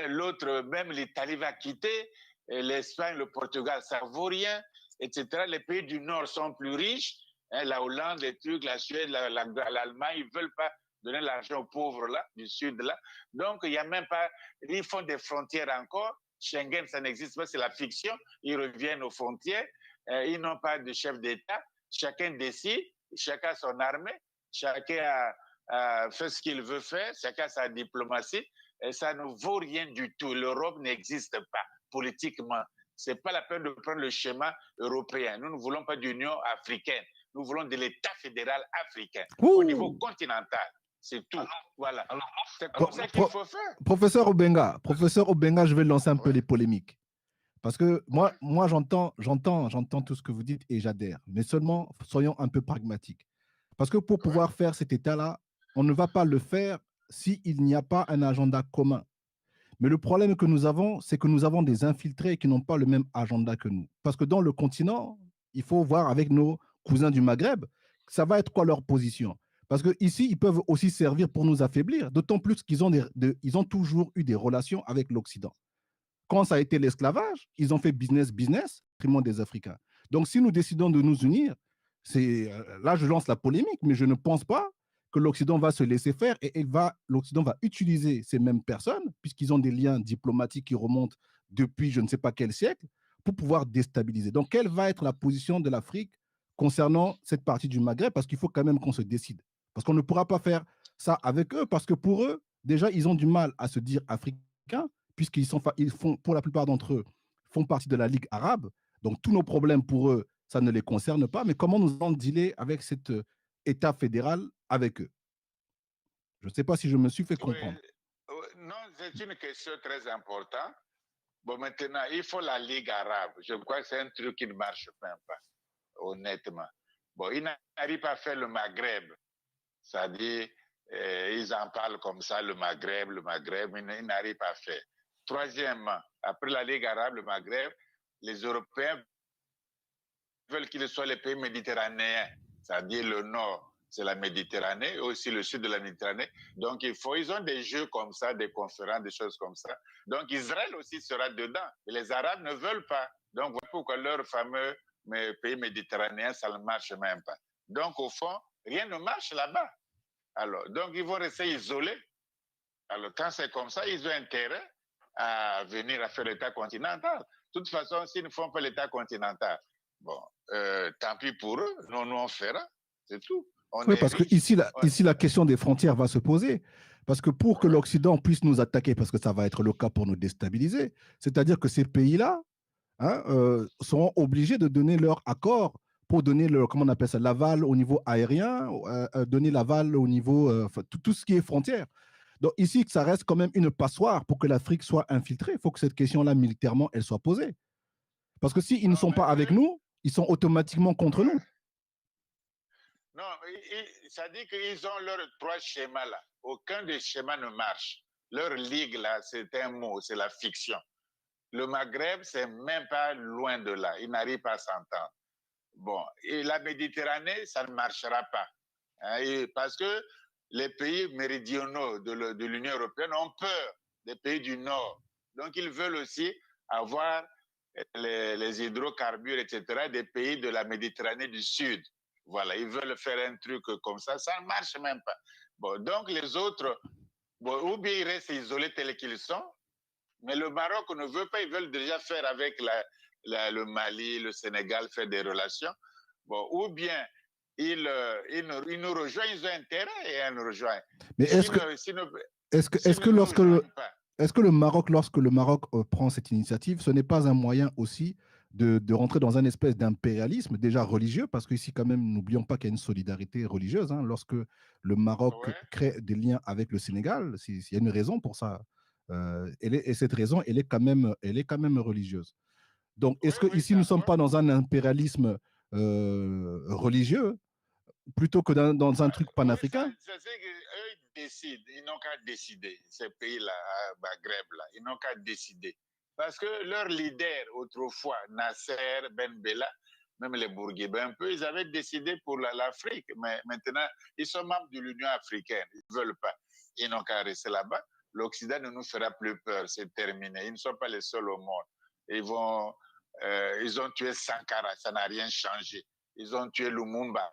L'autre, même l'Italie va quitter. L'Espagne, le Portugal, ça ne vaut rien, etc. Les pays du Nord sont plus riches. La Hollande, les trucs, la Suède, l'Allemagne, ils ne veulent pas donner l'argent aux pauvres là, du Sud là. Donc, il n'y a même pas... Ils font des frontières encore. Schengen, ça n'existe pas, c'est la fiction. Ils reviennent aux frontières. Ils n'ont pas de chef d'État. Chacun décide, chacun a son armée, chacun a fait ce qu'il veut faire, chacun a sa diplomatie. Et ça ne vaut rien du tout. L'Europe n'existe pas politiquement. Ce n'est pas la peine de prendre le schéma européen. Nous ne voulons pas d'union africaine. Nous voulons de l'État fédéral africain au niveau continental. C'est tout. Voilà. C'est comme ça qu'il faut faire. Professeur Obenga, je vais lancer un peu les polémiques. Parce que moi j'entends tout ce que vous dites et j'adhère. Mais seulement, soyons un peu pragmatiques. Parce que pour pouvoir faire cet État-là, on ne va pas le faire s'il n'y a pas un agenda commun. Mais le problème que nous avons, c'est que nous avons des infiltrés qui n'ont pas le même agenda que nous. Parce que dans le continent, il faut voir avec nos cousins du Maghreb, ça va être quoi leur position. Parce qu'ici, ils peuvent aussi servir pour nous affaiblir, d'autant plus qu'ils ont, ils ont toujours eu des relations avec l'Occident. Quand ça a été l'esclavage, ils ont fait business, au détriment des Africains. Donc, si nous décidons de nous unir, là, je lance la polémique, mais je ne pense pas que l'Occident va se laisser faire et l'Occident va utiliser ces mêmes personnes, puisqu'ils ont des liens diplomatiques qui remontent depuis je ne sais pas quel siècle, pour pouvoir déstabiliser. Donc, quelle va être la position de l'Afrique concernant cette partie du Maghreb? Parce qu'il faut quand même qu'on se décide. Parce qu'on ne pourra pas faire ça avec eux, parce que pour eux, déjà, ils ont du mal à se dire africains, puisqu'ils font, pour la plupart d'entre eux, font partie de la Ligue arabe. Donc, tous nos problèmes pour eux, ça ne les concerne pas. Mais comment nous allons dealer avec cet État fédéral avec eux? Je ne sais pas si je me suis fait comprendre. Non, c'est une question très importante. Bon, maintenant, il faut la Ligue arabe. Je crois que c'est un truc qui ne marche même pas, honnêtement. Bon, ils n'arrivent pas à faire le Maghreb. C'est-à-dire, ils en parlent comme ça, le Maghreb, ils n'arrivent pas à faire. Troisièmement, après la Ligue arabe, le Maghreb, les Européens veulent qu'ils soient les pays méditerranéens, c'est-à-dire le Nord. c'est la Méditerranée, et aussi le sud de la Méditerranée. Donc, ils ont des jeux comme ça, des conférences, des choses comme ça. Donc, Israël aussi sera dedans. Et les Arabes ne veulent pas. Donc, voilà pourquoi leur fameux pays méditerranéen, ça ne marche même pas. Donc, au fond, rien ne marche là-bas. Alors, donc, ils vont rester isolés. Alors, quand c'est comme ça, ils ont intérêt à venir à faire l'État continental. De toute façon, s'ils ne font pas l'État continental, bon, tant pis pour eux, nous on fera, c'est tout. Oui, parce que ici, la question des frontières va se poser. Parce que pour que l'Occident puisse nous attaquer, parce que ça va être le cas pour nous déstabiliser, c'est-à-dire que ces pays-là seront obligés de donner leur accord pour donner leur, comment on appelle ça, l'aval au niveau aérien, donner l'aval au niveau, tout ce qui est frontière. Donc ici, ça reste quand même une passoire pour que l'Afrique soit infiltrée. Il faut que cette question-là, militairement, elle soit posée. Parce que s'ils ne sont pas avec nous, ils sont automatiquement contre nous. Non, ça dit qu'ils ont leurs 3 schémas là. Aucun des schémas ne marche. Leur ligue là, c'est un mot, c'est la fiction. Le Maghreb, c'est même pas loin de là. Ils n'arrivent pas à s'entendre. Bon, et la Méditerranée, ça ne marchera pas. Hein, parce que les pays méridionaux de l'Union européenne ont peur des pays du Nord. Donc, ils veulent aussi avoir les hydrocarbures, etc., des pays de la Méditerranée du Sud. Voilà, ils veulent faire un truc comme ça. Ça ne marche même pas. Bon, donc, les autres, bon, ou bien ils restent isolés tels qu'ils sont, mais le Maroc ne veut pas. Ils veulent déjà faire avec le Mali, le Sénégal, faire des relations. Bon, ou bien ils nous rejoignent, ils ont intérêt et ils nous rejoignent. Mais est-ce que le Maroc, lorsque le Maroc prend cette initiative, ce n'est pas un moyen aussi de rentrer dans un espèce d'impérialisme déjà religieux, parce qu'ici quand même, n'oublions pas qu'il y a une solidarité religieuse. Hein, lorsque le Maroc crée des liens avec le Sénégal, il y a une raison pour ça. Et cette raison, elle est quand même religieuse. Donc, est-ce qu'ici, nous ne sommes pas dans un impérialisme religieux plutôt que dans un truc panafricain? C'est qu'eux, ils décident. Ils n'ont qu'à décider. Ces pays-là, Maghreb-là, ils n'ont qu'à décider. Parce que leur leader, autrefois, Nasser, Ben Bella, même les Bourguibés un peu, ils avaient décidé pour l'Afrique. Mais maintenant, ils sont membres de l'Union africaine. Ils ne veulent pas. Ils n'ont qu'à rester là-bas. L'Occident ne nous fera plus peur. C'est terminé. Ils ne sont pas les seuls au monde. Ils ont tué Sankara. Ça n'a rien changé. Ils ont tué Lumumba.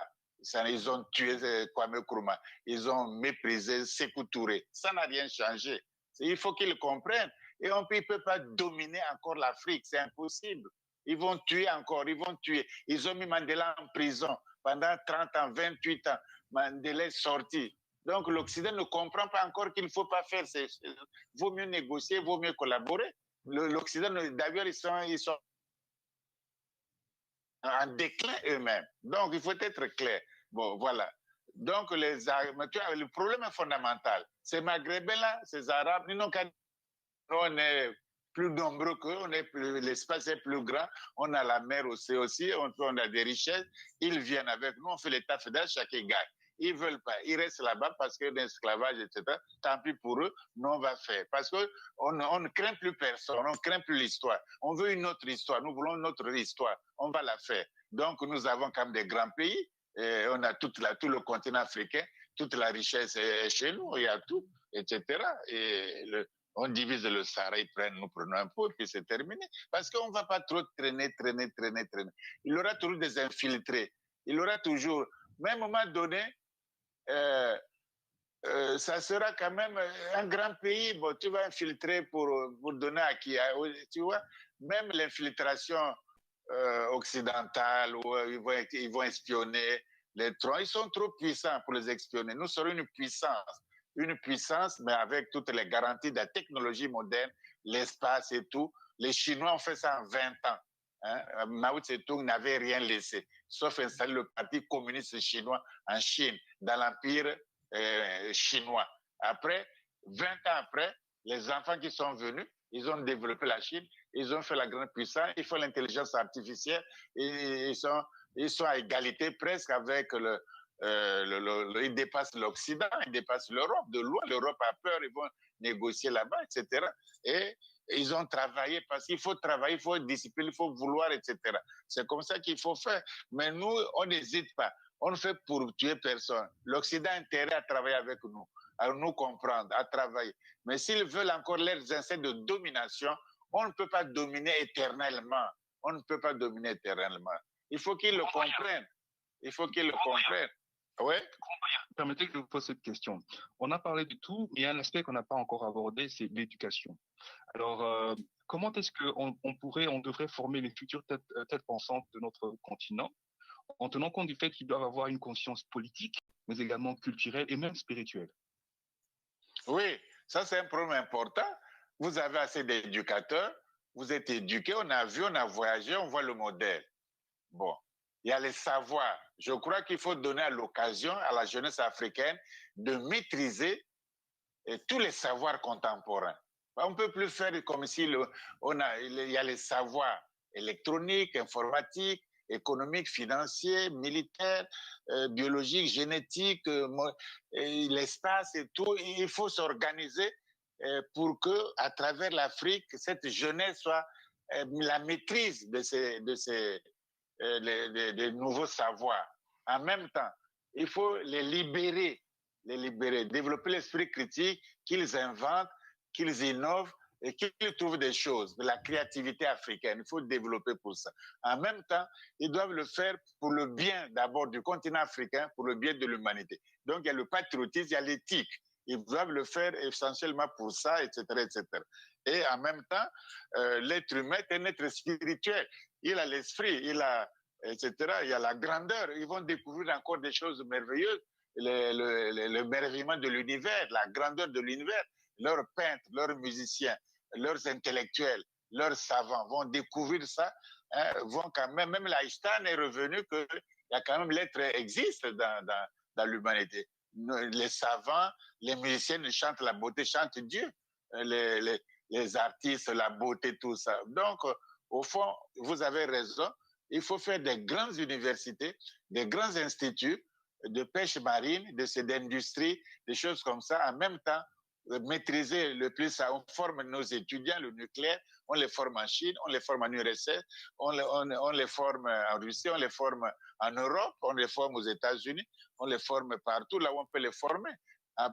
Ils ont tué Kwame Nkrumah. Ils ont méprisé Sékou Touré. Ça n'a rien changé. Il faut qu'ils comprennent. Et on ne peut pas dominer encore l'Afrique. C'est impossible. Ils vont tuer encore. Ils vont tuer. Ils ont mis Mandela en prison pendant 30 ans, 28 ans. Mandela est sorti. Donc l'Occident ne comprend pas encore qu'il ne faut pas faire. Vaut mieux négocier, vaut mieux collaborer. L'Occident, d'ailleurs, ils sont en déclin eux-mêmes. Donc, il faut être clair. Bon, voilà. Donc, le problème est fondamental. Ces Maghrébins-là, ces Arabes, on est plus nombreux qu'eux, l'espace est plus grand, on a la mer aussi, on a des richesses. Ils viennent avec nous, on fait l'état fédéral, chacun gagne. Ils ne veulent pas, ils restent là-bas parce que l'esclavage, etc. Tant pis pour eux, nous on va faire. Parce qu'on ne craint plus personne, on ne craint plus l'histoire. On veut une autre histoire, nous voulons une autre histoire, on va la faire. Donc nous avons quand même des grands pays, et on a tout le continent africain, toute la richesse est chez nous, il y a tout, etc. Et on divise le Sahara, nous prenons un peu, puis c'est terminé. Parce qu'on ne va pas trop traîner. Il y aura toujours des infiltrés. Il y aura toujours, même à un moment donné, ça sera quand même un grand pays. Bon, tu vas infiltrer pour donner à qui? Tu vois, même l'infiltration occidentale, où ils vont espionner les troncs, ils sont trop puissants pour les espionner. Nous serons une puissance, mais avec toutes les garanties de la technologie moderne, l'espace et tout. Les Chinois ont fait ça en 20 ans. Hein? Mao Tse-tung n'avait rien laissé, sauf installer le parti communiste chinois en Chine, dans l'empire chinois. Après, 20 ans après, les enfants qui sont venus, ils ont développé la Chine, ils ont fait la grande puissance, ils font l'intelligence artificielle, et ils sont à égalité presque avec ils dépassent l'Occident, ils dépassent l'Europe de loin. L'Europe a peur, ils vont négocier là-bas, etc. Et ils ont travaillé parce qu'il faut travailler, il faut discipline, il faut vouloir, etc. C'est comme ça qu'il faut faire. Mais nous, on n'hésite pas. On ne fait pour tuer personne. L'Occident a intérêt à travailler avec nous, à nous comprendre, à travailler. Mais s'ils veulent encore leurs instincts de domination, on ne peut pas dominer éternellement. On ne peut pas dominer éternellement. Il faut qu'ils le comprennent. Il faut qu'ils le comprennent. Oui. Permettez que je vous pose cette question. On a parlé de tout, mais il y a un aspect qu'on n'a pas encore abordé, c'est l'éducation. Alors, comment est-ce on devrait former les futures têtes pensantes de notre continent en tenant compte du fait qu'ils doivent avoir une conscience politique, mais également culturelle et même spirituelle? Oui, ça c'est un problème important. Vous avez assez d'éducateurs, vous êtes éduqués, on a vu, on a voyagé, on voit le modèle. Bon, il y a les savoirs. Je crois qu'il faut donner à l'occasion à la jeunesse africaine de maîtriser tous les savoirs contemporains. On ne peut plus faire comme si il y a les savoirs électroniques, informatiques, économiques, financiers, militaires, biologiques, génétiques, l'espace et tout. Il faut s'organiser pour que, à travers l'Afrique, cette jeunesse soit la maîtrise de ces les nouveaux savoirs. En même temps, il faut les libérer, développer l'esprit critique, qu'ils inventent, qu'ils innovent et qu'ils trouvent des choses, de la créativité africaine. Il faut développer pour ça. En même temps, ils doivent le faire pour le bien d'abord du continent africain, pour le bien de l'humanité. Donc, il y a le patriotisme, il y a l'éthique. Ils doivent le faire essentiellement pour ça, etc., etc. Et en même temps, l'être humain est un être spirituel. Il a l'esprit, il a, etc. Il y a la grandeur. Ils vont découvrir encore des choses merveilleuses. Le merveillement de l'univers, la grandeur de l'univers. Leurs peintres, leurs musiciens, leurs intellectuels, leurs savants vont découvrir ça, hein, vont quand même l'Einstein est revenu qu'il y a quand même l'être existe dans l'humanité. Les savants, les musiciens chantent la beauté, chantent Dieu. Les artistes, la beauté, tout ça. Donc, au fond, vous avez raison. Il faut faire des grandes universités, des grands instituts de pêche marine, d'industrie, des choses comme ça. En même temps, maîtriser le plus ça. On forme nos étudiants, le nucléaire, on les forme en Chine, on les forme en URSS, on les forme en Russie, on les forme en Europe, on les forme aux États-Unis, on les forme partout là où on peut les former.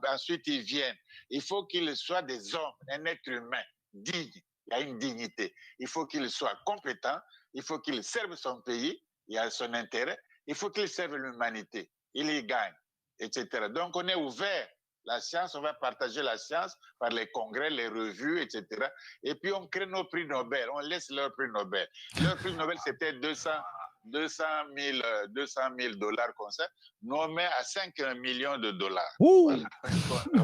Ensuite, ils viennent. Il faut qu'ils soient des hommes, un être humain digne. Il y a une dignité. Il faut qu'il soit compétent. Il faut qu'il serve son pays. Il y a son intérêt. Il faut qu'il serve l'humanité. Il y gagne, etc. Donc, on est ouvert. La science, on va partager la science par les congrès, les revues, etc. Et puis, on crée nos prix Nobel. On laisse leur prix Nobel. Leur prix Nobel, c'était 200 000 dollars comme ça. Nous, on met à 5 millions de dollars. Voilà.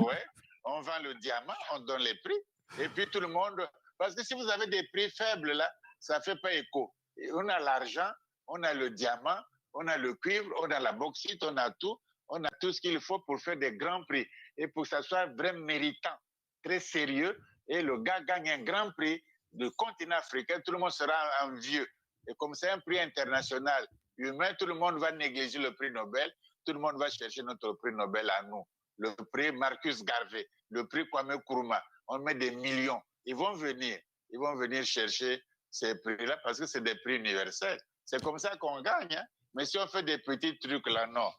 Ouais. On vend le diamant, on donne les prix. Et puis, tout le monde... Parce que si vous avez des prix faibles, là, ça ne fait pas écho. Et on a l'argent, on a le diamant, on a le cuivre, on a la bauxite, on a tout. On a tout ce qu'il faut pour faire des grands prix. Et pour que ça soit vraiment méritant, très sérieux. Et le gars gagne un grand prix du continent africain, tout le monde sera envieux. Et comme c'est un prix international humain, tout le monde va négliger le prix Nobel. Tout le monde va chercher notre prix Nobel à nous. Le prix Marcus Garvey, le prix Kwame Nkrumah. On met des millions. Ils vont venir chercher ces prix-là parce que c'est des prix universels. C'est comme ça qu'on gagne. Hein? Mais si on fait des petits trucs là, non.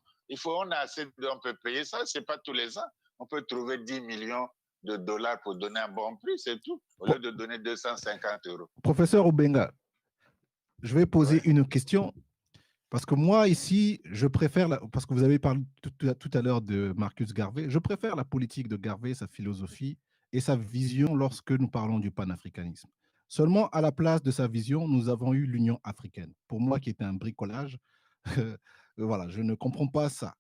On a assez, on peut payer ça, c'est pas tous les ans. On peut trouver 10 millions de dollars pour donner un bon prix, c'est tout, au lieu de donner 250 euros. Professeur Obenga, je vais poser une question, parce que moi, ici, je préfère, parce que vous avez parlé tout à l'heure de Marcus Garvey, je préfère la politique de Garvey, sa philosophie et sa vision lorsque nous parlons du panafricanisme. Seulement, à la place de sa vision, nous avons eu l'Union africaine. Pour moi, qui était un bricolage, voilà, je ne comprends pas ça.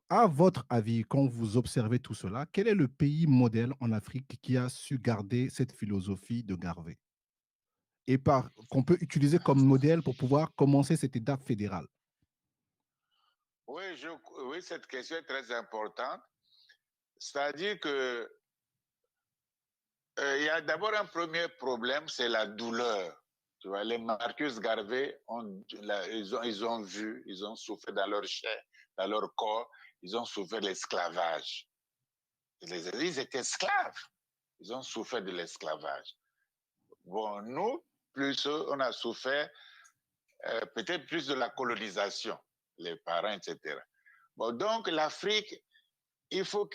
À votre avis, quand vous observez tout cela, quel est le pays modèle en Afrique qui a su garder cette philosophie de Garvey et qu'on peut utiliser comme modèle pour pouvoir commencer cet État fédéral? Oui, cette question est très importante. C'est-à-dire que il y a d'abord un premier problème, c'est la douleur. Tu vois, les Marcus Garvey, ils ont souffert dans leur chair, dans leur corps, ils ont souffert de l'esclavage. Ils étaient esclaves. Ils ont souffert de l'esclavage. Bon, nous, plus on a souffert peut-être plus de la colonisation. les parents, etc. Bon, donc l'Afrique, il faut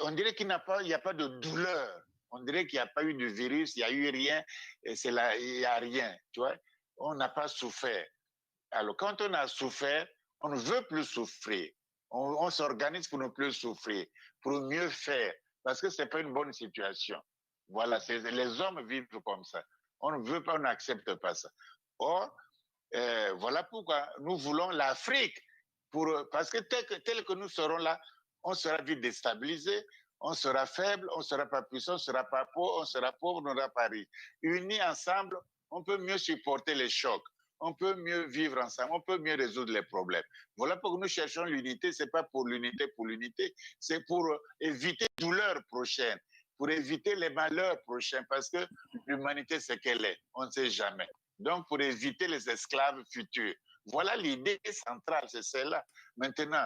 on dirait qu'il n'y a pas de douleur. On dirait qu'il n'y a pas eu de virus, il n'y a eu rien, et il n'y a rien, tu vois. On n'a pas souffert. Alors, quand on a souffert, on ne veut plus souffrir. On s'organise pour ne plus souffrir, pour mieux faire, parce que ce n'est pas une bonne situation. Voilà, les hommes vivent comme ça. On ne veut pas, on n'accepte pas ça. Or, voilà pourquoi nous voulons l'Afrique, parce que tel que nous serons là, on sera vite déstabilisé, on sera faible, on ne sera pas puissant, on ne sera pas pauvre, on n'aura pas riche. Unis ensemble, on peut mieux supporter les chocs, on peut mieux vivre ensemble, on peut mieux résoudre les problèmes. Voilà pourquoi nous cherchons l'unité, ce n'est pas pour l'unité, c'est pour éviter les douleurs prochaines, pour éviter les malheurs prochains, parce que l'humanité, c'est qu'elle est, on ne sait jamais. Donc, pour éviter les esclaves futurs. Voilà l'idée centrale, c'est celle-là. Maintenant,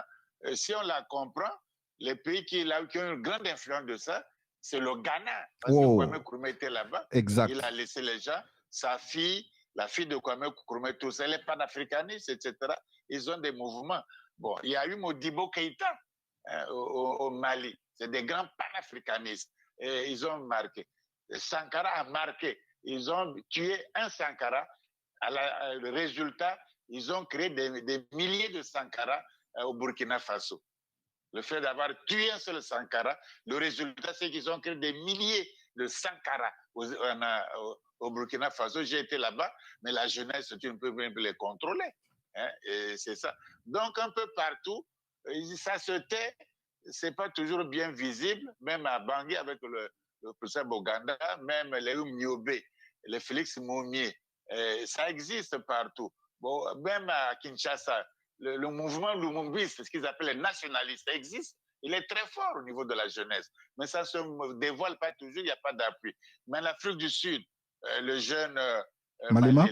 si on la comprend, les pays qui ont une grande influence de ça, c'est le Ghana. Parce que Kwame Nkrumah était là-bas. Exact. Il a laissé les gens, sa fille, la fille de Kwame Nkrumah, tous, elle est panafricaniste, etc. Ils ont des mouvements. Bon, il y a eu Modibo Keïta au Mali. C'est des grands panafricanistes. Et ils ont marqué. Sankara a marqué. Ils ont tué un Sankara. Le résultat, ils ont créé des milliers de Sankara au Burkina Faso. Le fait d'avoir tué un seul Sankara, le résultat, c'est qu'ils ont créé des milliers de Sankara au Burkina Faso. J'ai été là-bas, mais la jeunesse, tu ne peux même les contrôler. Hein, et c'est ça. Donc, un peu partout, ça se tait. C'est pas toujours bien visible, même à Bangui avec le professeur Boganda, même les Mniobe, les Félix Moumier, ça existe partout. Bon, même à Kinshasa, le mouvement lumumbiste, ce qu'ils appellent les nationalistes, existe. Il est très fort au niveau de la jeunesse, mais ça ne se dévoile pas toujours, il n'y a pas d'appui. Mais en Afrique du Sud, le jeune Malema,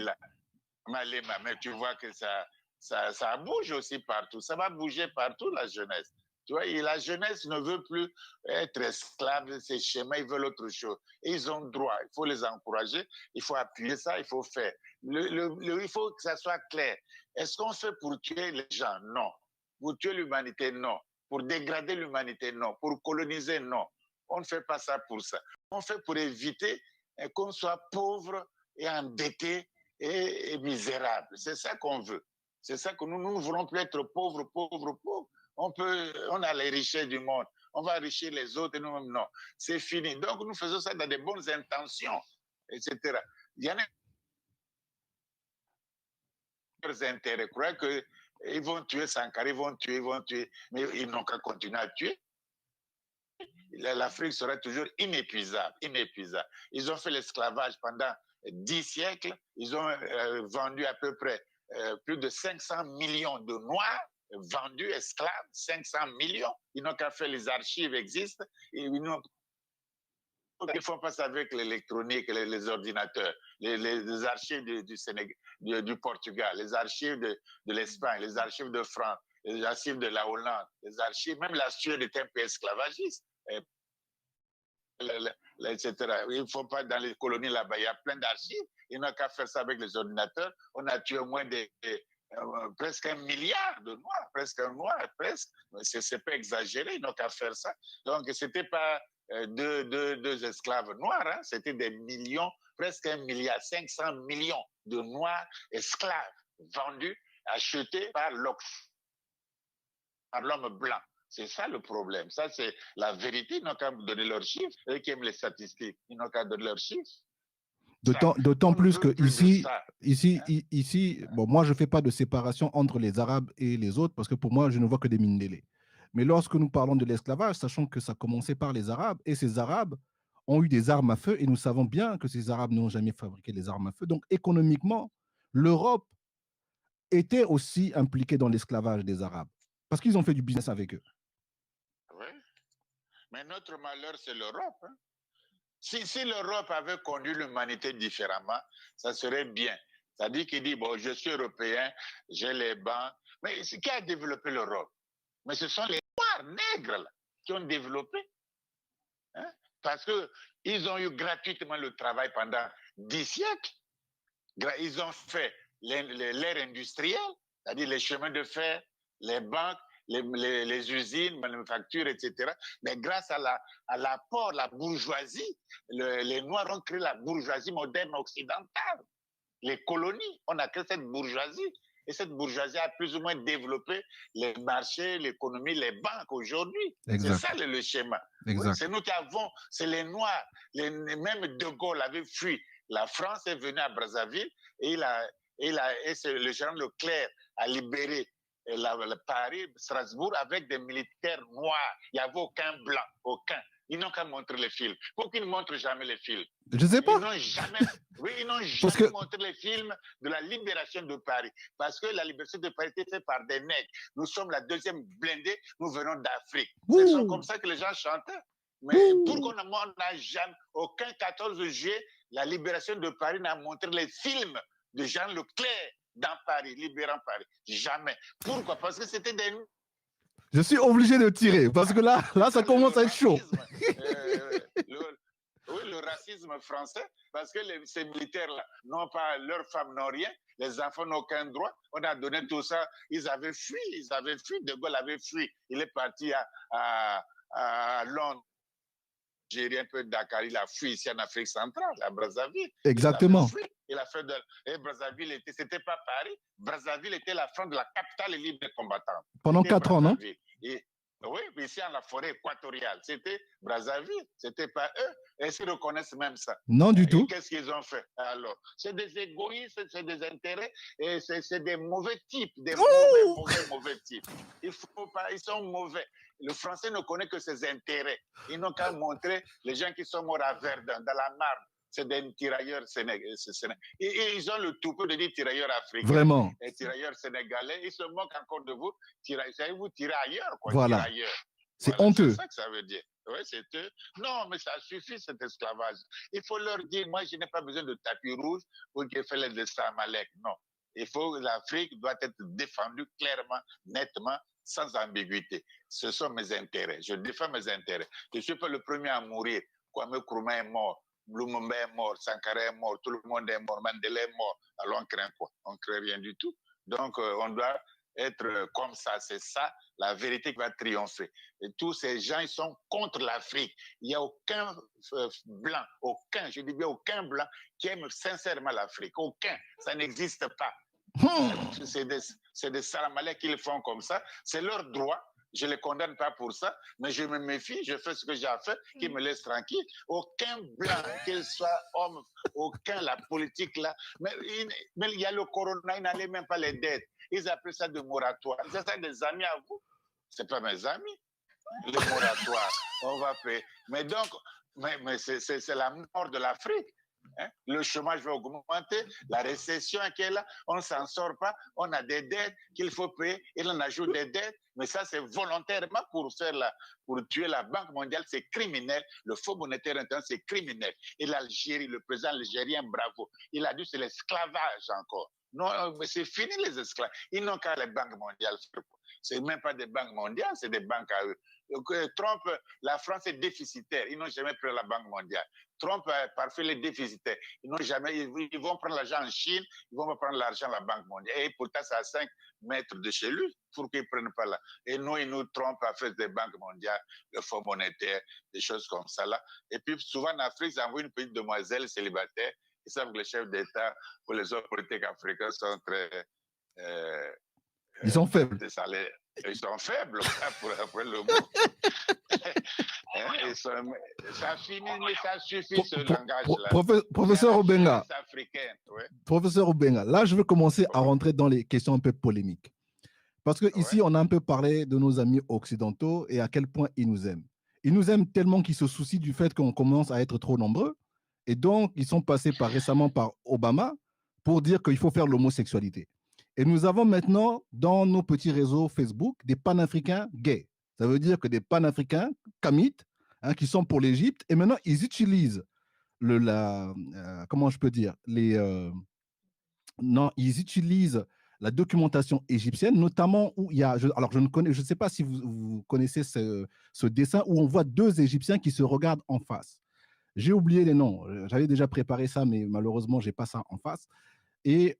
mais tu vois que ça bouge aussi partout. Ça va bouger partout, la jeunesse. Tu vois, et la jeunesse ne veut plus être esclave de ces schémas, ils veulent autre chose. Et ils ont droit, il faut les encourager, il faut appuyer ça, il faut faire. Il faut que ça soit clair. Est-ce qu'on fait pour tuer les gens? Non. Pour tuer l'humanité? Non. Pour dégrader l'humanité? Non. Pour coloniser? Non. On ne fait pas ça pour ça. On fait pour éviter qu'on soit pauvre et endetté et misérable. C'est ça qu'on veut. C'est ça que nous ne voulons plus être pauvres. On a les richesses du monde. On va enrichir les autres et nous-mêmes, non. C'est fini. Donc, nous faisons ça dans de bonnes intentions, etc. Il y en a leurs intérêts. Croient qu'ils vont tuer Sankara, ils vont tuer, mais ils n'ont qu'à continuer à tuer. L'Afrique sera toujours inépuisable. Ils ont fait l'esclavage pendant 10 siècles. Ils ont vendu à peu près plus de 500 millions de Noirs vendus esclaves, 500 millions. Ils n'ont qu'à faire, les archives existent. Ils ne font pas ça avec l'électronique, les ordinateurs, les archives du Sénégal, du Portugal, les archives de l'Espagne, les archives de France, les archives de la Hollande, les archives, même la Suède est un peu esclavagiste. Etc. Il ne faut pas, dans les colonies là-bas, il y a plein d'archives. Ils n'ont qu'à faire ça avec les ordinateurs. On a tué au moins presque 1 milliard de Noirs, presque. C'est pas exagéré, ils n'ont qu'à faire ça. Donc, ce n'était pas deux esclaves noirs, hein, c'était des millions, presque 1 milliard, 500 millions de Noirs esclaves vendus, achetés par l'homme blanc. C'est ça le problème. Ça, c'est la vérité. Ils n'ont qu'à donner leurs chiffres. Eux qui aiment les statistiques, ils n'ont qu'à donner leurs chiffres. D'autant plus que ici, bon, moi, je ne fais pas de séparation entre les Arabes et les autres parce que pour moi, je ne vois que des Mindélés. Mais lorsque nous parlons de l'esclavage, sachant que ça commençait par les Arabes et ces Arabes ont eu des armes à feu et nous savons bien que ces Arabes n'ont jamais fabriqué les armes à feu. Donc, économiquement, l'Europe était aussi impliquée dans l'esclavage des Arabes parce qu'ils ont fait du business avec eux. Oui. Mais notre malheur, c'est l'Europe. Hein? Si l'Europe avait conduit l'humanité différemment, ça serait bien. C'est-à-dire qu'il dit, bon, je suis européen, j'ai les bancs. Mais qui a développé l'Europe? Mais ce sont les Noirs, nègres, là, qui ont développé. Hein? Parce qu'ils ont eu gratuitement le travail pendant 10 siècles. Ils ont fait l'ère industrielle, c'est-à-dire les chemins de fer, les banques, les usines, manufactures, etc. Mais grâce à l'apport, la bourgeoisie, les Noirs ont créé la bourgeoisie moderne occidentale. Les colonies, on a créé cette bourgeoisie. Et cette bourgeoisie a plus ou moins développé les marchés, l'économie, les banques aujourd'hui. C'est ça le schéma. Oui, c'est nous qui avons, c'est les Noirs. Même De Gaulle avait fui. La France est venue à Brazzaville et le général Leclerc a libéré Paris, Strasbourg avec des militaires noirs. Il n'y avait aucun blanc, aucun. Ils n'ont qu'à montrer les films. Pourquoi ils ne montrent jamais les films? Je ne sais pas. Ils n'ont jamais montré les films de la libération de Paris. Parce que la libération de Paris était faite par des nègres. Nous sommes la deuxième blindée, nous venons d'Afrique. C'est comme ça que les gens chantaient. Mais pourquoi on n'a jamais, aucun 14 juillet, la libération de Paris n'a montré les films de Jean Leclerc dans Paris, libérant Paris? Jamais. Pourquoi? Parce que c'était des... Je suis obligé de tirer, parce que là ça commence à être chaud. Le racisme français, parce que ces militaires-là n'ont pas, leurs femmes n'ont rien, les enfants n'ont aucun droit. On a donné tout ça. Ils avaient fui. De Gaulle avait fui. Il est parti à Londres. J'ai un peu de Dakar, il a fui ici en Afrique centrale, à Brazzaville. Exactement. Il a fait et Brazzaville, c'était pas Paris. Brazzaville était la France de la capitale libre des combattants. Pendant 4 ans, non? Oui, ici en la forêt équatoriale, c'était Brazzaville, c'était pas eux. Est-ce qu'ils reconnaissent même ça? Non, du tout. Qu'est-ce qu'ils ont fait alors? C'est des égoïstes, c'est des intérêts, et c'est des mauvais types, des mauvais types. Il faut pas, ils sont mauvais. Le français ne connaît que ses intérêts. Ils n'ont qu'à montrer les gens qui sont morts à Verdun, dans la Marne. C'est des tirailleurs sénégalais. Et ils ont le toupet de dire tirailleurs africains. Vraiment. Les tirailleurs sénégalais, ils se moquent encore de vous. Vous tirez ailleurs, quoi. Voilà. C'est honteux. C'est ça que ça veut dire. Oui, c'est eux. Non, mais ça suffit, cet esclavage. Il faut leur dire, moi, je n'ai pas besoin de tapis rouge pour qu'ils fassent les dessins à Malek. Non. L'Afrique doit être défendue clairement, nettement, sans ambiguïté. Ce sont mes intérêts. Je défends mes intérêts. Je ne suis pas le premier à mourir. Kwame Nkrumah est mort. Lumumba est mort, Sankara est mort, tout le monde est mort, Mandela est mort. Alors on craint quoi? On craint rien du tout. Donc on doit être comme ça, c'est ça la vérité qui va triompher. Et tous ces gens, ils sont contre l'Afrique. Il n'y a aucun blanc, je dis bien aucun blanc qui aime sincèrement l'Afrique. Aucun, ça n'existe pas. C'est des salamalais qui le font comme ça. C'est leur droit. Je ne les condamne pas pour ça, mais je me méfie, je fais ce que j'ai à faire, qu'ils me laissent tranquille. Aucun blanc, qu'il soit homme, aucun, la politique là. Mais il y a le corona, ils n'allaient même pas les dettes. Ils appellent ça de moratoire. C'est ça des amis à vous? Ce n'est pas mes amis. Le moratoire, on va payer. Mais donc, c'est la mort de l'Afrique. Hein? Le chômage va augmenter, la récession qui est là, on ne s'en sort pas, on a des dettes qu'il faut payer, il en ajoute des dettes, mais ça c'est volontairement pour tuer la Banque mondiale, c'est criminel, le Fonds monétaire international c'est criminel, et l'Algérie, le président algérien, bravo, il a dit c'est l'esclavage encore. Non, mais c'est fini les esclaves, ils n'ont qu'à les banques mondiales, c'est même pas des banques mondiales, c'est des banques à eux. Trump, la France est déficitaire, ils n'ont jamais pris la Banque mondiale. Trump a parfait les déficitaires. Ils vont prendre l'argent en Chine, ils vont prendre l'argent à la Banque mondiale. Et pourtant, c'est à 5 mètres de chez lui. Pourquoi ils ne prennent pas là? Et nous, Trump a fait des banques mondiales, le Fonds monétaire, des choses comme ça là. Et puis, souvent en Afrique, ils envoient une petite demoiselle célibataire. Ils savent que les chefs d'État ou les hommes politiques africains sont très... ils sont faibles. Ils sont faibles, pour le mot. Ça finit, mais ça suffit ce langage-là. Professeur Obenga, Professeur Obenga, là je veux commencer à rentrer dans les questions un peu polémiques. Parce qu'ici, on a un peu parlé de nos amis occidentaux et à quel point ils nous aiment. Ils nous aiment tellement qu'ils se soucient du fait qu'on commence à être trop nombreux. Et donc, ils sont passés récemment par Obama pour dire qu'il faut faire l'homosexualité. Et nous avons maintenant, dans nos petits réseaux Facebook, des panafricains gays. Ça veut dire que des panafricains kamites, qui sont pour l'Égypte, et maintenant, ils utilisent comment je peux dire, ils utilisent la documentation égyptienne, notamment où il y a, je ne sais pas si vous connaissez ce dessin où on voit 2 Égyptiens qui se regardent en face. J'ai oublié les noms. J'avais déjà préparé ça, mais malheureusement, je n'ai pas ça en face. Et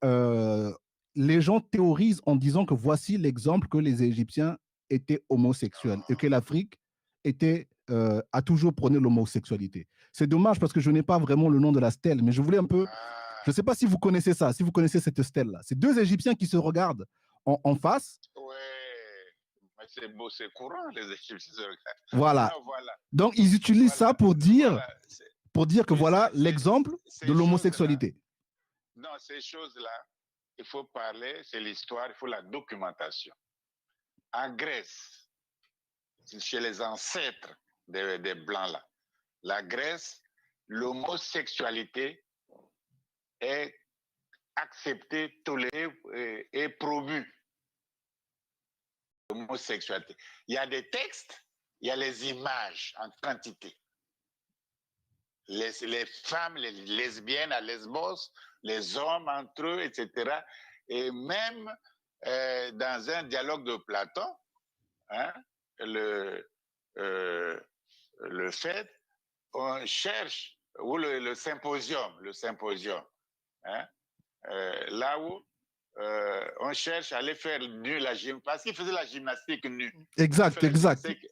les gens théorisent en disant que voici l'exemple que les Égyptiens étaient homosexuels et que l'Afrique a toujours prôné l'homosexualité. C'est dommage parce que je n'ai pas vraiment le nom de la stèle, mais je voulais un peu. Je ne sais pas si vous connaissez ça, si vous connaissez cette stèle-là. C'est deux Égyptiens qui se regardent en face. Ouais, mais c'est beau, c'est courant, les Égyptiens se regardent. Voilà. Non, voilà. Donc, ils utilisent ça pour dire, que Mais voilà ça, l'exemple de l'homosexualité. Non, ces choses-là, il faut parler, c'est l'histoire, il faut la documentation. En Grèce, chez les ancêtres des Blancs, là, la Grèce, l'homosexualité est acceptée, tolérée et promue. L'homosexualité. Il y a des textes, il y a les images en quantité. Les femmes, les lesbiennes à Lesbos, les hommes entre eux, etc. Et même dans un dialogue de Platon, hein, le fait, on cherche, ou le symposium, hein, là où on cherche à aller faire nu la gymnastique, parce qu'il faisait la gymnastique nue. Exact.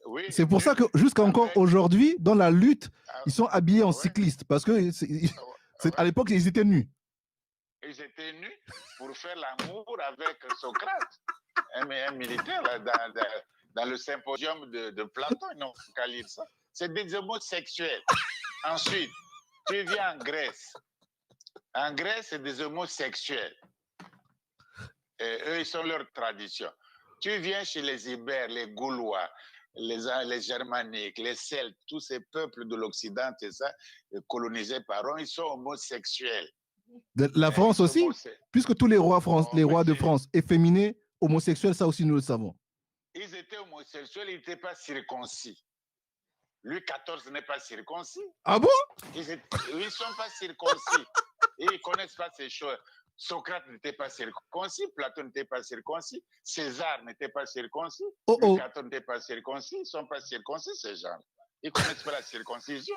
Oui, c'est pour ça que jusqu'à encore aujourd'hui, dans la lutte, ils sont habillés en cycliste, parce que à l'époque, ils étaient nus. Ils étaient nus pour faire l'amour avec Socrate, un militaire, là, dans le symposium de Platon, ils n'ont qu'à lire ça. C'est des homosexuels. Ensuite, tu viens en Grèce. En Grèce, c'est des homosexuels. Et eux, ils sont leur tradition. Tu viens chez les Ibères, les Gaulois, les Germaniques, les Celtes, tous ces peuples de l'Occident, et ça, colonisés par eux, ils sont homosexuels. La France aussi, puisque tous les rois, de France efféminés, homosexuels, ça aussi nous le savons. Ils étaient homosexuels, ils n'étaient pas circoncis. Louis XIV n'est pas circoncis. Ah bon? Ils ne sont pas circoncis. Et ils ne connaissent pas ces choses. Socrate n'était pas circoncis, Platon n'était pas circoncis, César n'était pas circoncis, Louis XIV n'était pas circoncis, ils ne sont pas circoncis, ces gens. Ils ne connaissent pas la circoncision.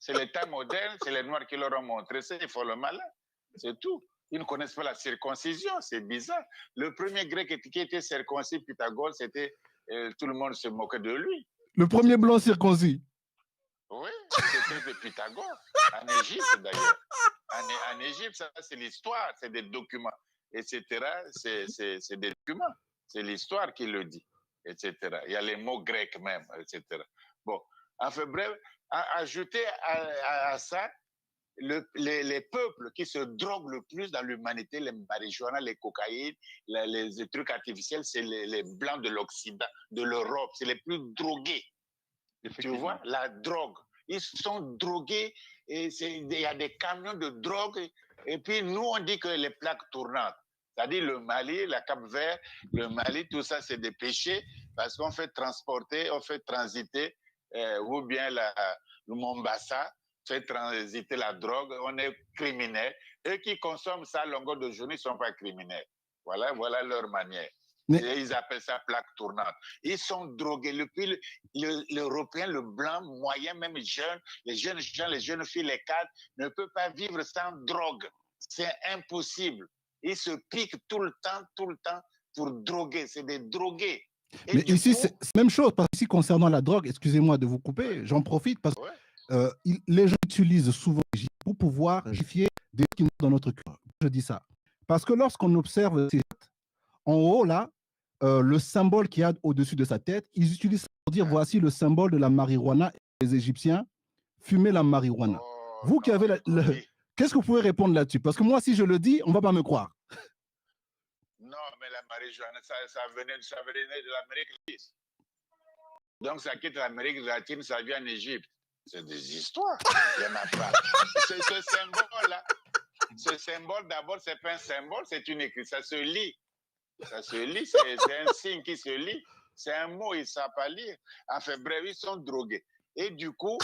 C'est l'État moderne, c'est les Noirs qui leur ont montré ça, ils font le malin. C'est tout. Ils ne connaissent pas la circoncision, c'est bizarre. Le premier grec qui était circoncis, Pythagore, c'était tout le monde se moquait de lui. Le premier blanc circoncis. Oui, c'était de Pythagore, en Égypte d'ailleurs. En Égypte, ça c'est l'histoire, c'est des documents, etc. C'est des documents, c'est l'histoire qui le dit, etc. Il y a les mots grecs même, etc. Bon, enfin bref, ajouter à ça, les peuples qui se droguent le plus dans l'humanité, les marijuana, les cocaïnes, les trucs artificiels, c'est les blancs de l'Occident, de l'Europe, c'est les plus drogués. Tu vois, la drogue. Ils sont drogués, et il y a des camions de drogue, et puis nous, on dit que les plaques tournantes, c'est-à-dire le Mali, la Cap-Vert, le Mali, tout ça, c'est des péchés, parce qu'on fait transporter, on fait transiter, ou bien le Mombasa, fait transiter la drogue, on est criminels. Eux qui consomment ça à longueur de journée ne sont pas criminels. Voilà leur manière. Et ils appellent ça plaque tournante. Ils sont drogués. L'Européen, le blanc, moyen, même jeune, les jeunes gens, les jeunes filles, les cadres, ne peuvent pas vivre sans drogue. C'est impossible. Ils se piquent tout le temps pour droguer. C'est des drogués. Et mais ici, c'est la même chose. Parce qu'ici, concernant la drogue, excusez-moi de vous couper, j'en profite parce que les gens utilisent souvent pour pouvoir justifier des choses qui sont dans notre cœur. Je dis ça. Parce que lorsqu'on observe ces en haut, là, le symbole qu'il y a au-dessus de sa tête, ils utilisent ça pour dire voici le symbole de la marijuana. Les Égyptiens fumaient la marijuana. Vous qui avez qu'est-ce que vous pouvez répondre là-dessus? Parce que moi, si je le dis, on ne va pas me croire. Non, mais la marijuana, ça venait de l'Amérique latine. Donc, ça quitte l'Amérique latine, ça vient en Égypte. C'est des histoires. Il n'y en a pas. Ce symbole-là, ce symbole, d'abord, ce n'est pas un symbole, c'est une écriture. Ça se lit. Ça se lit, c'est un signe qui se lit. C'est un mot, ils ne savent pas lire. Enfin, bref, ils sont drogués. Et du coup,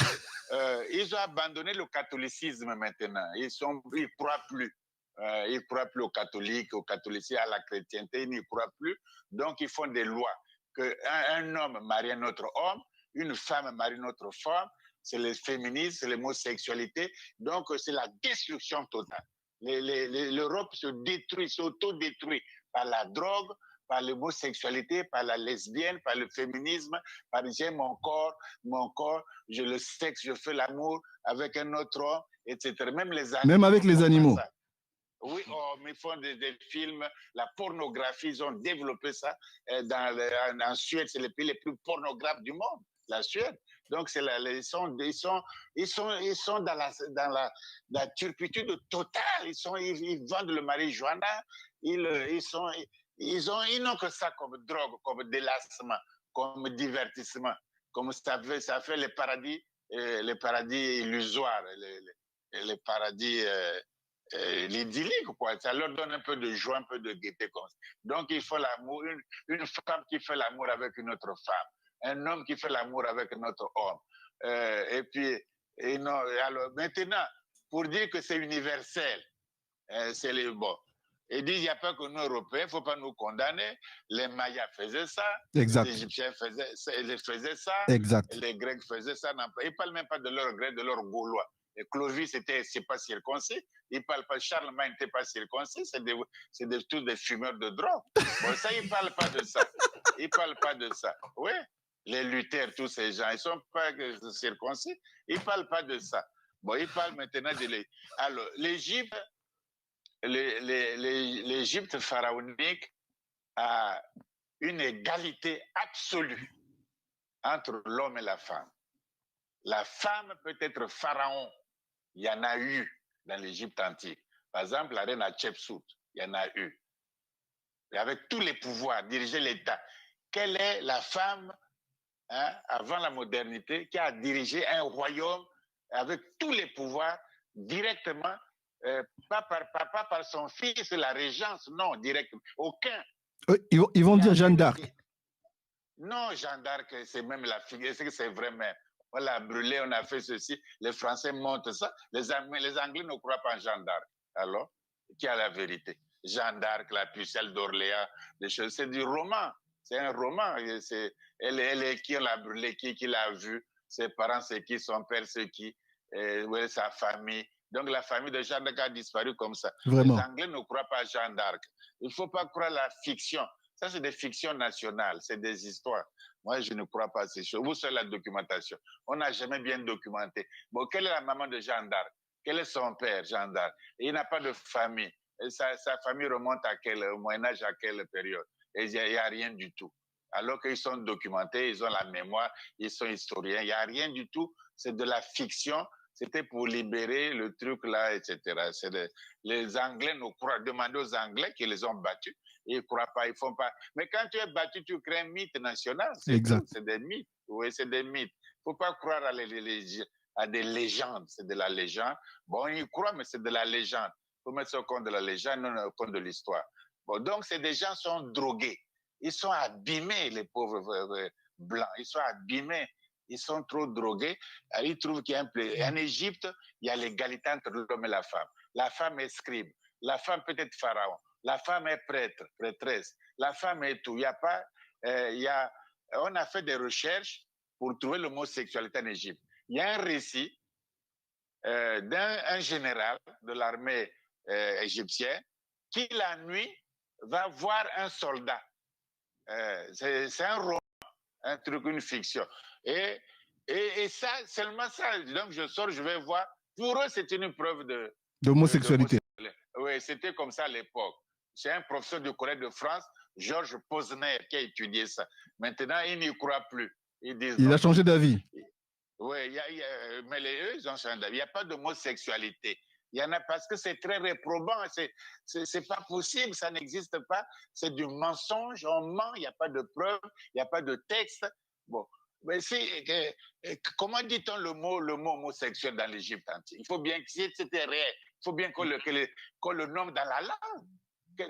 ils ont abandonné le catholicisme maintenant. Ils ne croient plus. Ils ne croient plus aux catholiques, au catholicisme, à la chrétienté. Ils n'y croient plus. Donc, ils font des lois. Qu'un homme marie un autre homme, une femme marie une autre femme. C'est le féminisme, c'est l'homosexualité. Donc, c'est la destruction totale. L'Europe se détruit, s'auto-détruit par la drogue, par l'homosexualité, par la lesbienne, par le féminisme, par j'aime mon corps, je le sexe, je fais l'amour avec un autre homme, etc. Même les animaux. Même avec les animaux. Oui, oh, mais ils font des films, la pornographie, ils ont développé ça. En Suède, c'est le pays le plus pornographe du monde, la Suède. Donc, ils sont dans la turpitude totale. Ils vendent le marijuana. Ils n'ont que ça comme drogue, comme délassement, comme divertissement. Comme ça fait les paradis illusoires, les paradis l'idyllique, quoi. Ça leur donne un peu de joie, un peu de gaieté. Donc, il faut l'amour, une femme qui fait l'amour avec une autre femme, un homme qui fait l'amour avec un autre homme. Alors, maintenant, pour dire que c'est universel, c'est les bons. Ils disent qu'il n'y a pas que nous, Européens, il ne faut pas nous condamner. Les Mayas faisaient ça, exact. Les Égyptiens faisaient ça, exact. Les Grecs faisaient ça. Ils ne parlent même pas de leurs Grecs, de leurs Gaulois. Et Clovis c'est pas circoncis. Il parle pas. Charlemagne n'était pas circoncis. C'est tous des fumeurs de drogue. Bon, ça, ils parlent pas de ça. Ils parlent pas de ça. Oui, les Luther, tous ces gens, ils sont pas circoncis. Ils parlent pas de ça. Bon, ils parlent maintenant de Alors, l'Égypte, l'Égypte pharaonique a une égalité absolue entre l'homme et la femme. La femme peut être pharaon. Il y en a eu dans l'Égypte antique. Par exemple, la reine Hatshepsut, il y en a eu. Et avec tous les pouvoirs, diriger l'État. Quelle est la femme, avant la modernité, qui a dirigé un royaume avec tous les pouvoirs directement, pas par son fils, la régence, non, directement. Aucun. Ils vont dire Jeanne d'Arc. Non, Jeanne d'Arc, c'est même la figure, c'est vrai même. On l'a brûlé, on a fait ceci. Les Français montrent ça. Les Anglais ne croient pas en Jeanne d'Arc. Alors, qui a la vérité? Jeanne d'Arc, la pucelle d'Orléans, des choses. C'est du roman. C'est un roman. Elle est qui l'a brûlé, qui l'a vu, ses parents, c'est qui, son père, c'est qui, sa famille. Donc, la famille de Jeanne d'Arc a disparu comme ça. Vraiment. Les Anglais ne croient pas à Jeanne d'Arc. Il ne faut pas croire la fiction. Ça, c'est des fictions nationales, c'est des histoires. Moi, je ne crois pas à ces choses. Où c'est la documentation? On n'a jamais bien documenté. Bon, quelle est la maman de Jeanne d'Arc? Quel est son père, Jeanne d'Arc? Il n'a pas de famille. Et sa famille remonte au Moyen-Âge, à quelle période? Et il n'y a rien du tout. Alors qu'ils sont documentés, ils ont la mémoire, ils sont historiens. Il n'y a rien du tout. C'est de la fiction. C'était pour libérer le truc là, etc. Les Anglais nous croient. Demandez aux Anglais qui les ont battus. Ils ne croient pas, ils ne font pas. Mais quand tu es battu, tu crées un mythe national. C'est tout, c'est des mythes. Oui, c'est des mythes. Il ne faut pas croire à des légendes. C'est de la légende. Bon, on y croit, mais c'est de la légende. Il faut mettre ça au compte de la légende, non au compte de l'histoire. Bon, donc, des gens sont drogués. Ils sont abîmés, les pauvres blancs. Ils sont abîmés. Ils sont trop drogués. Ils trouvent qu'il y a en Égypte, il y a l'égalité entre l'homme et la femme. La femme est scribe. La femme peut être pharaon. La femme est prêtre, prêtresse. La femme est tout. Il y a pas, on a fait des recherches pour trouver l'homosexualité en Égypte. Il y a un récit d'un général de l'armée égyptienne qui, la nuit, va voir un soldat. C'est un roman, un truc, une fiction. Et ça, seulement ça. Donc, je sors, je vais voir. Pour eux, c'est une preuve d'homosexualité. Oui, c'était comme ça à l'époque. C'est un professeur du Collège de France, Georges Posner, qui a étudié ça. Maintenant, il n'y croit plus. Il a changé d'avis. Oui, mais eux, ils ont changé d'avis. Il n'y a pas d'homosexualité. Il y en a parce que c'est très réprobant. C'est pas possible, ça n'existe pas. C'est du mensonge, on ment, il n'y a pas de preuve, il n'y a pas de texte. Bon. Mais comment dit-on le mot homosexuel dans l'Égypte antique? Il faut bien que c'était réel. Il faut bien qu'on le nomme dans la langue.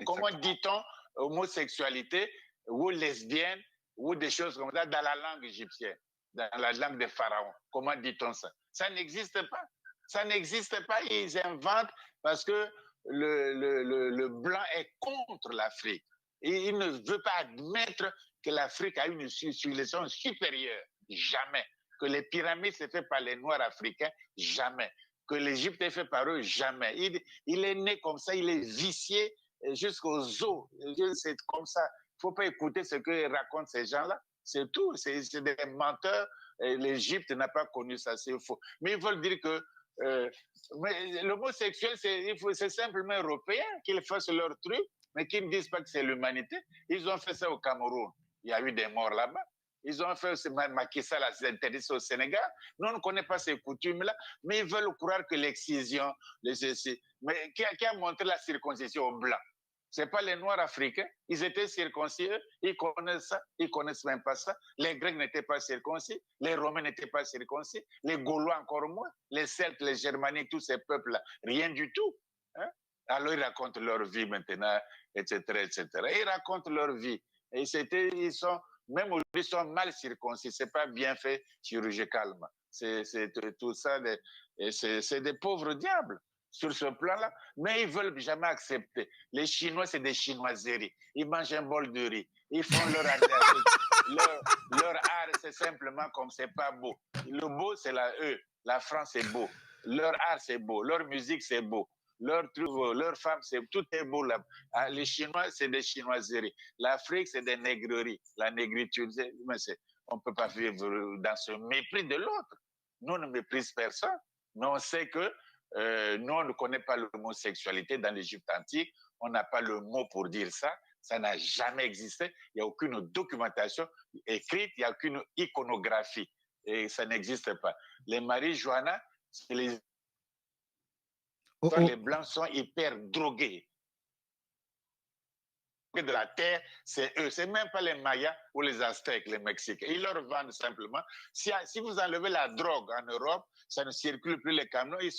Comment dit-on homosexualité ou lesbienne ou des choses comme ça dans la langue égyptienne, dans la langue des pharaons? Comment dit-on ça? Ça n'existe pas. Ça n'existe pas. Ils inventent parce que le blanc est contre l'Afrique. Et il ne veut pas admettre que l'Afrique a une civilisation supérieure. Jamais. Que les pyramides, c'est fait par les Noirs africains. Jamais. que l'Égypte ait fait par eux, jamais. Il est né comme ça, il est vicié jusqu'aux os. C'est comme ça. Il ne faut pas écouter ce que racontent ces gens-là. C'est tout. C'est des menteurs. L'Égypte n'a pas connu ça, c'est faux. Mais ils veulent dire que l'homosexuel, c'est simplement européen qu'ils fassent leur truc, mais qu'ils ne disent pas que c'est l'humanité. Ils ont fait ça au Cameroun. Il y a eu des morts là-bas. Ils ont fait Macky Sall a interdit au Sénégal. Nous, on ne connaît pas ces coutumes-là, mais ils veulent croire que l'excision, mais qui a montré la circoncision aux Blancs? Ce n'est pas les Noirs africains. Ils étaient circoncis, ils connaissent ça, ils ne connaissent même pas ça. Les Grecs n'étaient pas circoncis, les Romains n'étaient pas circoncis, les Gaulois encore moins, les Celtes, les Germaniques, tous ces peuples-là, rien du tout. Hein? Alors ils racontent leur vie maintenant, etc., etc. Ils racontent leur vie. Et ils sont, même aujourd'hui, ils sont mal circoncis. Ce n'est pas bien fait chirurgicalement. C'est tout ça, c'est des pauvres diables sur ce plan-là, mais ils ne veulent jamais accepter. Les Chinois, c'est des chinoiseries. Ils mangent un bol de riz. Ils font leur art, c'est simplement comme c'est pas beau. Le beau, c'est la France, c'est beau. Leur art, c'est beau. Leur musique, c'est beau. Leur femme, tout est beau là. Les Chinois, c'est des chinoiseries. L'Afrique, c'est des négreries. La négritude, on ne peut pas vivre dans ce mépris de l'autre. Nous, on ne méprise personne. Mais on sait que nous, on ne connaît pas l'homosexualité dans l'Égypte antique. On n'a pas le mot pour dire ça. Ça n'a jamais existé. Il n'y a aucune documentation écrite. Il n'y a aucune iconographie. Et ça n'existe pas. Les marijuana, les Blancs sont hyper drogués. De la terre, c'est eux. C'est même pas les Mayas ou les Aztèques, les Mexicains. Ils leur vendent simplement. Si vous enlevez la drogue en Europe, ça ne circule plus les camions. Ils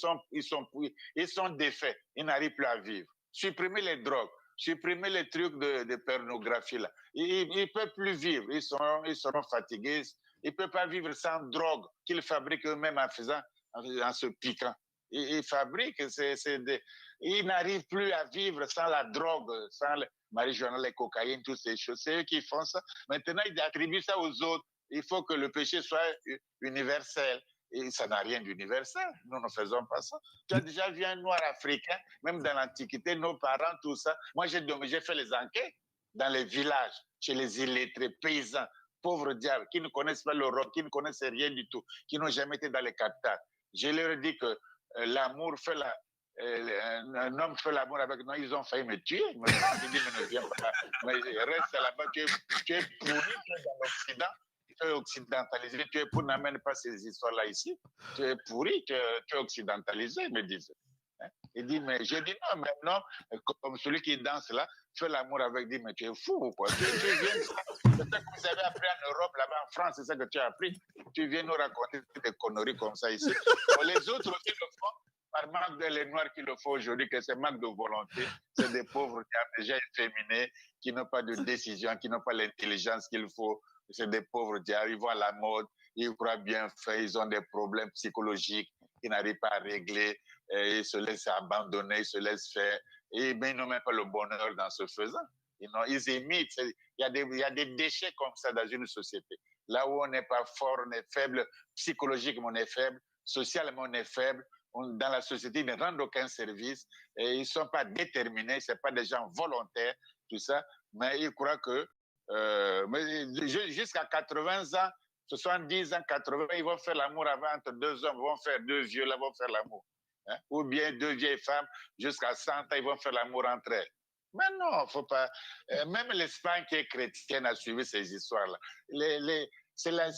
sont défaits. Ils n'arrivent plus à vivre. Supprimez les drogues. Supprimez les trucs de pornographie là. Ils ne peuvent plus vivre. Ils seront fatigués. Ils ne peuvent pas vivre sans drogue qu'ils fabriquent eux-mêmes en se piquant. Ils fabriquent. Ils n'arrivent plus à vivre sans la drogue, sans le marijuana, les cocaïnes, toutes ces choses. C'est eux qui font ça. Maintenant, ils attribuent ça aux autres. Il faut que le péché soit universel. Et ça n'a rien d'universel. Nous ne faisons pas ça. Tu as déjà vu un noir africain, même dans l'Antiquité, nos parents, tout ça. Moi, j'ai fait les enquêtes dans les villages, chez les illettrés, paysans, pauvres diables, qui ne connaissent pas l'Europe, qui ne connaissent rien du tout, qui n'ont jamais été dans les capitales. Je leur ai dit que l'amour fait un homme fait l'amour avec nous, ils ont failli me tuer. J'ai dit, mais ne viens pas. Mais reste là-bas, tu es pourri, tu es dans l'Occident, tu es occidentalisé, n'amène pas ces histoires-là ici. Tu es pourri, tu es occidentalisé, ils me disent. Il dit, mais j'ai dit non, maintenant, comme celui qui danse là, fait l'amour avec, dit, mais tu es fou, quoi. Tu viens, c'est ça que vous avez appris en Europe, là-bas en France, c'est ça que tu as appris. Tu viens nous raconter des conneries comme ça ici. Les autres aussi le font, par manque de les Noirs qui le font aujourd'hui, que c'est manque de volonté. C'est des pauvres déjà efféminés, qui n'ont pas de décision, qui n'ont pas l'intelligence qu'il faut. C'est des pauvres diables, ils voient la mode, ils croient bien faire, ils ont des problèmes psychologiques qu'ils n'arrivent pas à régler, et ils se laissent abandonner, ils se laissent faire, mais ils n'ont même pas le bonheur dans ce faisant. Ils imitent. Il y a des déchets comme ça dans une société. Là où on n'est pas fort, on est faible, psychologiquement on est faible, socialement on est faible, dans la société, ils ne rendent aucun service, et ils ne sont pas déterminés, ce ne sont pas des gens volontaires, tout ça, mais ils croient que jusqu'à 80 ans, 70 ans, 80, ils vont faire l'amour entre deux hommes, vont faire deux vieux, là, vont faire l'amour. Hein? Ou bien deux vieilles femmes, jusqu'à 100 ans, ils vont faire l'amour entre elles. Mais non, faut pas. Même l'Espagne qui est chrétienne a suivi ces histoires-là.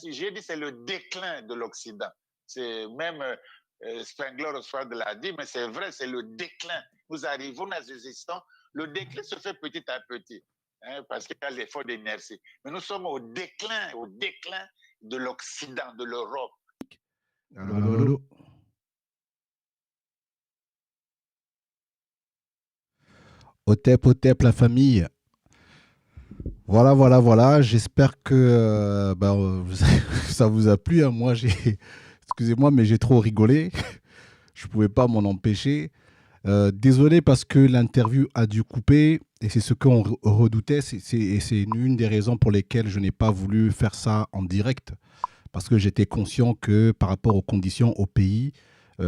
J'ai dit c'est le déclin de l'Occident. C'est même Spengler l'a dit, mais c'est vrai, c'est le déclin. Nous arrivons, nous existons. Le déclin se fait petit à petit. Parce qu'il y a l'effort d'inertie. Mais nous sommes au déclin de l'Occident, de l'Europe. Allô. Otep, la famille. Voilà. J'espère que ça vous a plu. Hein. Moi, excusez-moi, mais j'ai trop rigolé. Je ne pouvais pas m'en empêcher. Désolé parce que l'interview a dû couper et c'est ce qu'on redoutait. C'est une des raisons pour lesquelles je n'ai pas voulu faire ça en direct, parce que j'étais conscient que par rapport aux conditions au pays,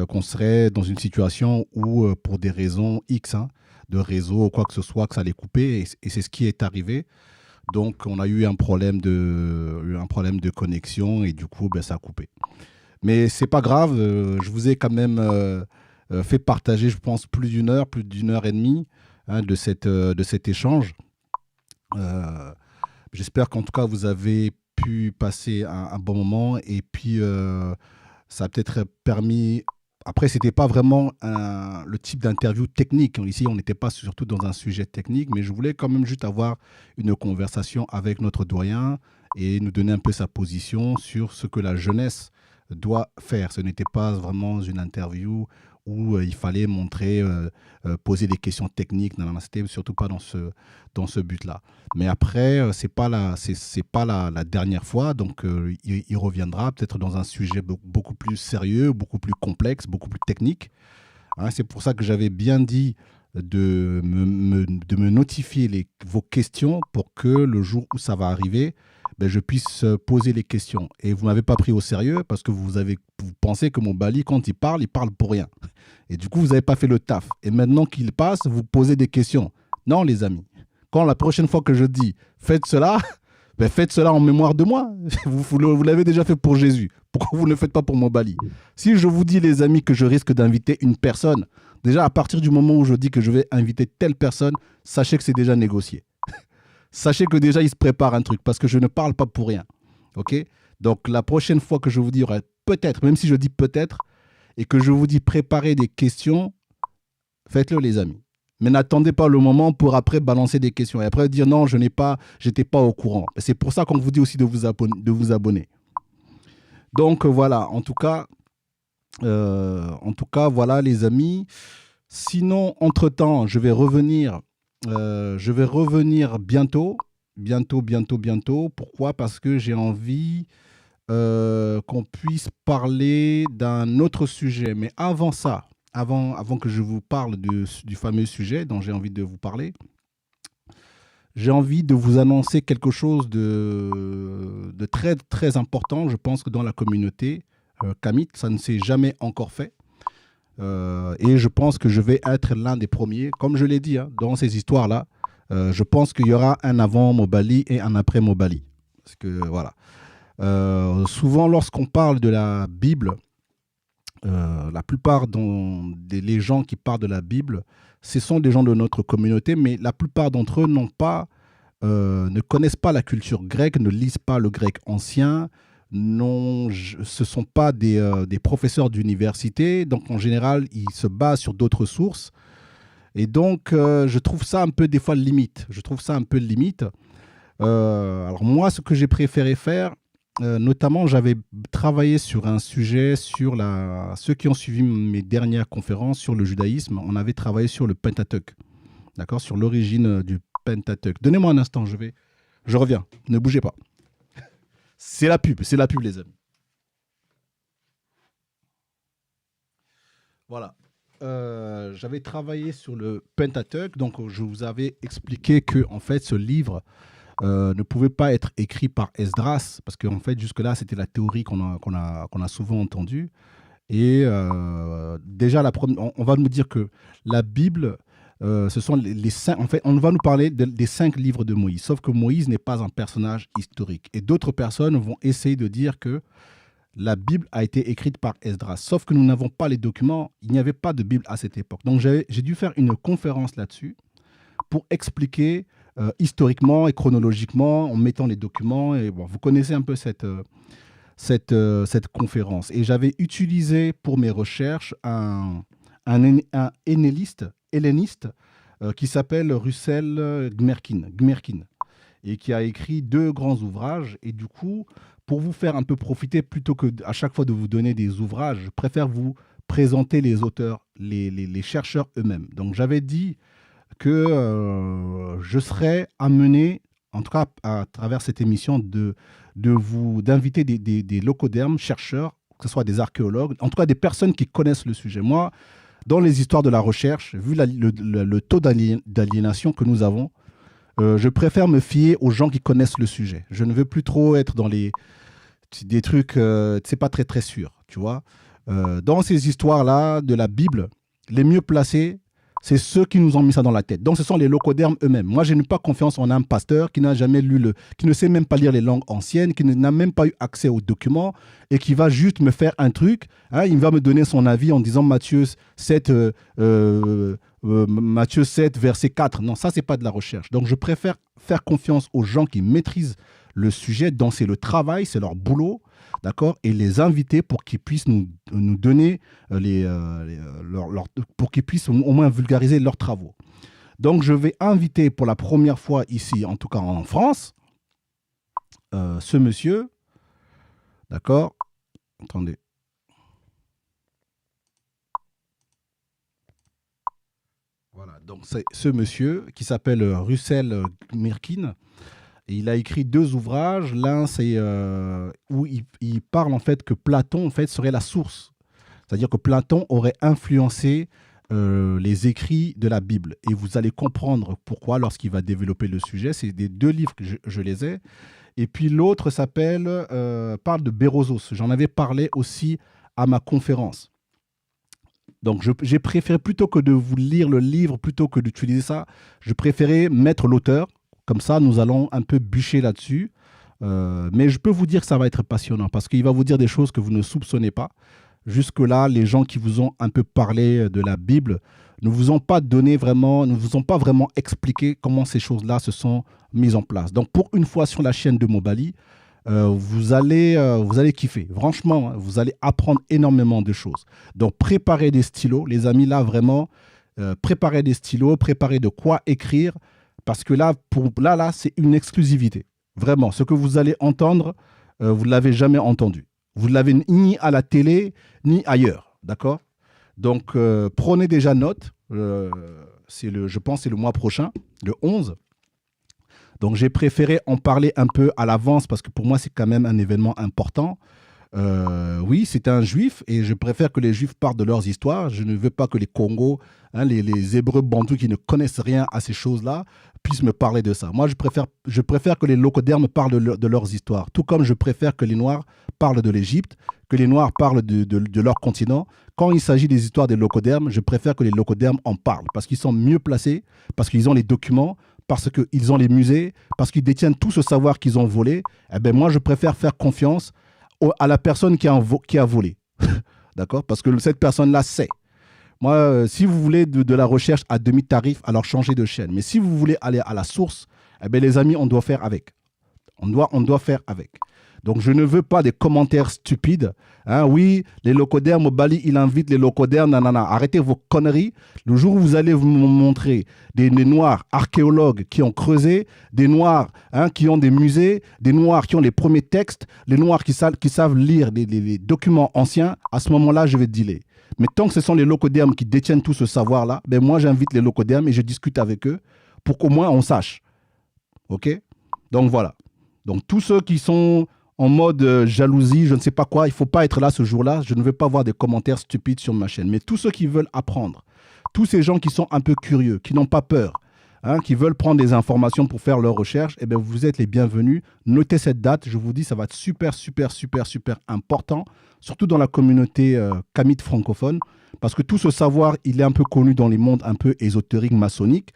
qu'on serait dans une situation où, pour des raisons X, hein, de réseau ou quoi que ce soit, que ça allait couper. Et c'est ce qui est arrivé. Donc, on a eu un problème de connexion et du coup, ben, ça a coupé. Mais c'est pas grave. Je vous ai quand même fait partager, je pense, plus d'une heure et demie, hein, de cet échange. J'espère qu'en tout cas, vous avez pu passer un bon moment et puis ça a peut-être permis. Après, ce n'était pas vraiment le type d'interview technique. Ici, on n'était pas surtout dans un sujet technique, mais je voulais quand même juste avoir une conversation avec notre doyen et nous donner un peu sa position sur ce que la jeunesse doit faire. Ce n'était pas vraiment une interview où il fallait montrer, poser des questions techniques. Non, non, c'était surtout pas dans ce but-là. Mais après, c'est pas la dernière fois, donc il reviendra peut-être dans un sujet beaucoup plus sérieux, beaucoup plus complexe, beaucoup plus technique. Hein, c'est pour ça que j'avais bien dit de me notifier vos questions pour que le jour où ça va arriver, ben, je puisse poser les questions. Et vous ne m'avez pas pris au sérieux parce que vous pensez que mon Bali, quand il parle pour rien. Et du coup, vous n'avez pas fait le taf. Et maintenant qu'il passe, vous posez des questions. Non, les amis. Quand la prochaine fois que je dis faites cela, ben faites cela en mémoire de moi. Vous l'avez déjà fait pour Jésus. Pourquoi vous ne le faites pas pour mon Bali? Si je vous dis, les amis, que je risque d'inviter une personne, déjà à partir du moment où je dis que je vais inviter telle personne, sachez que c'est déjà négocié. Sachez que déjà il se prépare un truc parce que je ne parle pas pour rien. Ok? Donc la prochaine fois que je vous dis, peut-être, même si je dis peut-être, et que je vous dis préparer des questions, faites-le, les amis. Mais n'attendez pas le moment pour après balancer des questions et après dire non, j'étais pas au courant. C'est pour ça qu'on vous dit aussi de vous abonner. Donc voilà, en tout cas, voilà, les amis. Sinon, entre-temps, je vais revenir bientôt. Pourquoi? Parce que j'ai envie qu'on puisse parler d'un autre sujet. Mais avant ça, avant que je vous parle du fameux sujet dont j'ai envie de vous parler, j'ai envie de vous annoncer quelque chose de très, très important. Je pense que dans la communauté Kamit, ça ne s'est jamais encore fait. Et je pense que je vais être l'un des premiers. Comme je l'ai dit, hein, dans ces histoires-là, je pense qu'il y aura un avant Mobali et un après Mobali. Parce que, voilà. Souvent, lorsqu'on parle de la Bible, la plupart des gens qui parlent de la Bible, ce sont des gens de notre communauté, mais la plupart d'entre eux ne connaissent pas la culture grecque, ne lisent pas le grec ancien, ce ne sont pas des professeurs d'université, donc en général, ils se basent sur d'autres sources. Et donc, je trouve ça un peu des fois limite. Alors moi, ce que j'ai préféré faire, notamment, j'avais travaillé sur un sujet ceux qui ont suivi mes dernières conférences sur le judaïsme, on avait travaillé sur le Pentateuque, d'accord, sur l'origine du Pentateuque. Donnez-moi un instant, je reviens, ne bougez pas. C'est la pub, les amis. Voilà. J'avais travaillé sur le Pentateuque, donc je vous avais expliqué que en fait, ce livre ne pouvait pas être écrit par Esdras, parce qu'en fait, jusque-là, c'était la théorie qu'on a souvent entendue. Et déjà, on va nous dire que la Bible, ce sont les cinq. En fait, on va nous parler des 5 livres de Moïse, sauf que Moïse n'est pas un personnage historique. Et d'autres personnes vont essayer de dire que la Bible a été écrite par Esdras, sauf que nous n'avons pas les documents. Il n'y avait pas de Bible à cette époque. Donc, j'ai dû faire une conférence là-dessus pour expliquer historiquement et chronologiquement, en mettant les documents. Et bon, vous connaissez un peu cette conférence. Et j'avais utilisé pour mes recherches un helléniste qui s'appelle Russell Gmerkin, et qui a écrit 2 grands ouvrages. Et du coup, pour vous faire un peu profiter, plutôt que à chaque fois de vous donner des ouvrages, je préfère vous présenter les auteurs, les chercheurs eux-mêmes. Donc j'avais dit que je serais amené, en tout cas à travers cette émission, d'inviter des locodermes, chercheurs, que ce soit des archéologues, en tout cas des personnes qui connaissent le sujet. Moi, dans les histoires de la recherche, vu le taux d'aliénation que nous avons, je préfère me fier aux gens qui connaissent le sujet. Je ne veux plus trop être dans des trucs, c'est pas très très sûr, tu vois. Dans ces histoires-là de la Bible, les mieux placés, c'est ceux qui nous ont mis ça dans la tête. Donc, ce sont les locodermes eux-mêmes. Moi, je n'ai pas confiance en un pasteur qui n'a jamais qui ne sait même pas lire les langues anciennes, qui n'a même pas eu accès aux documents et qui va juste me faire un truc. Hein, il va me donner son avis en disant Matthieu 7, Matthieu 7, verset 4. Non, ça, c'est pas de la recherche. Donc, je préfère faire confiance aux gens qui maîtrisent le sujet, dont c'est le travail, c'est leur boulot. D'accord, et les inviter pour qu'ils puissent nous donner pour qu'ils puissent au moins vulgariser leurs travaux. Donc, je vais inviter pour la première fois ici, en tout cas en France, ce monsieur. D'accord, attendez. Voilà, donc c'est ce monsieur qui s'appelle Russell Mirkin. Et il a écrit 2 ouvrages. L'un, c'est où il parle en fait que Platon en fait, serait la source. C'est-à-dire que Platon aurait influencé les écrits de la Bible. Et vous allez comprendre pourquoi lorsqu'il va développer le sujet. C'est des 2 livres que je les ai. Et puis l'autre parle de Berozos. J'en avais parlé aussi à ma conférence. Donc j'ai préféré, plutôt que de vous lire le livre, plutôt que d'utiliser ça, je préférais mettre l'auteur. Comme ça, nous allons un peu bûcher là-dessus. Mais je peux vous dire que ça va être passionnant parce qu'il va vous dire des choses que vous ne soupçonnez pas. Jusque-là, les gens qui vous ont un peu parlé de la Bible ne vous ont pas vraiment expliqué comment ces choses-là se sont mises en place. Donc, pour une fois sur la chaîne de Mobali, vous allez kiffer. Franchement, hein, vous allez apprendre énormément de choses. Donc, préparez des stylos. Les amis, là, vraiment, préparez des stylos, préparez de quoi écrire. Parce que là, c'est une exclusivité. Vraiment, ce que vous allez entendre, vous ne l'avez jamais entendu. Vous ne l'avez ni à la télé, ni ailleurs. D'accord? Donc, prenez déjà note. Je pense que c'est le mois prochain, le 11. Donc, j'ai préféré en parler un peu à l'avance parce que pour moi, c'est quand même un événement important. Oui, c'est un juif et je préfère que les juifs parlent de leurs histoires. Je ne veux pas que les Congos, hein, les Hébreux bantous qui ne connaissent rien à ces choses-là, puissent me parler de ça. Moi, je préfère que les locodermes parlent de leurs histoires, tout comme je préfère que les Noirs parlent de l'Égypte, que les Noirs parlent de leur continent. Quand il s'agit des histoires des locodermes, je préfère que les locodermes en parlent parce qu'ils sont mieux placés, parce qu'ils ont les documents, parce qu'ils ont les musées, parce qu'ils détiennent tout ce savoir qu'ils ont volé. Eh ben, moi, je préfère faire confiance à la personne qui a volé. D'accord? Parce que cette personne-là sait. Moi, si vous voulez de la recherche à demi-tarif, alors changez de chaîne. Mais si vous voulez aller à la source, eh bien, les amis, on doit faire avec. On doit faire avec. Donc, je ne veux pas des commentaires stupides. Hein, oui, les locodermes, Mobali, il invite les locodermes. Nanana. Arrêtez vos conneries. Le jour où vous allez vous montrer des Noirs archéologues qui ont creusé, des Noirs qui ont des musées, des Noirs qui ont les premiers textes, les Noirs qui savent lire les documents anciens, à ce moment-là, je vais dealer. Mais tant que ce sont les locodermes qui détiennent tout ce savoir-là, ben moi, j'invite les locodermes et je discute avec eux pour qu'au moins on sache. OK? Donc, voilà. Donc, tous ceux qui sont en mode jalousie, je ne sais pas quoi, il ne faut pas être là ce jour-là. Je ne veux pas voir des commentaires stupides sur ma chaîne. Mais tous ceux qui veulent apprendre, tous ces gens qui sont un peu curieux, qui n'ont pas peur, qui veulent prendre des informations pour faire leurs recherches, eh bien, vous êtes les bienvenus. Notez cette date. Je vous dis, ça va être super, super, super, super important, surtout dans la communauté kamite francophone, parce que tout ce savoir, il est un peu connu dans les mondes un peu ésotériques, maçonniques.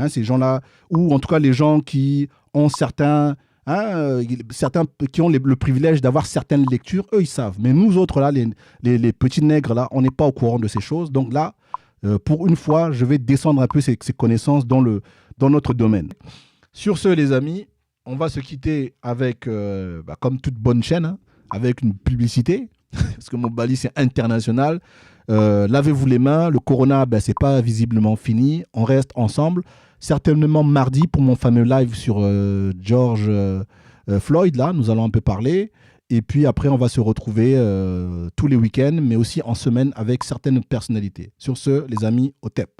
Ces gens-là, ou en tout cas les gens qui ont certains qui ont le privilège d'avoir certaines lectures, eux, ils savent. Mais nous autres, là, les petits nègres, là, on n'est pas au courant de ces choses. Donc là, pour une fois, je vais descendre un peu ces connaissances dans notre domaine. Sur ce, les amis, on va se quitter avec, comme toute bonne chaîne, avec une publicité, parce que Mobali, c'est international. Lavez-vous les mains. Le corona, c'est pas visiblement fini. On reste ensemble. Certainement mardi pour mon fameux live sur George Floyd. Là, nous allons un peu parler. Et puis après, on va se retrouver tous les week-ends, mais aussi en semaine avec certaines personnalités. Sur ce, les amis, au TEP.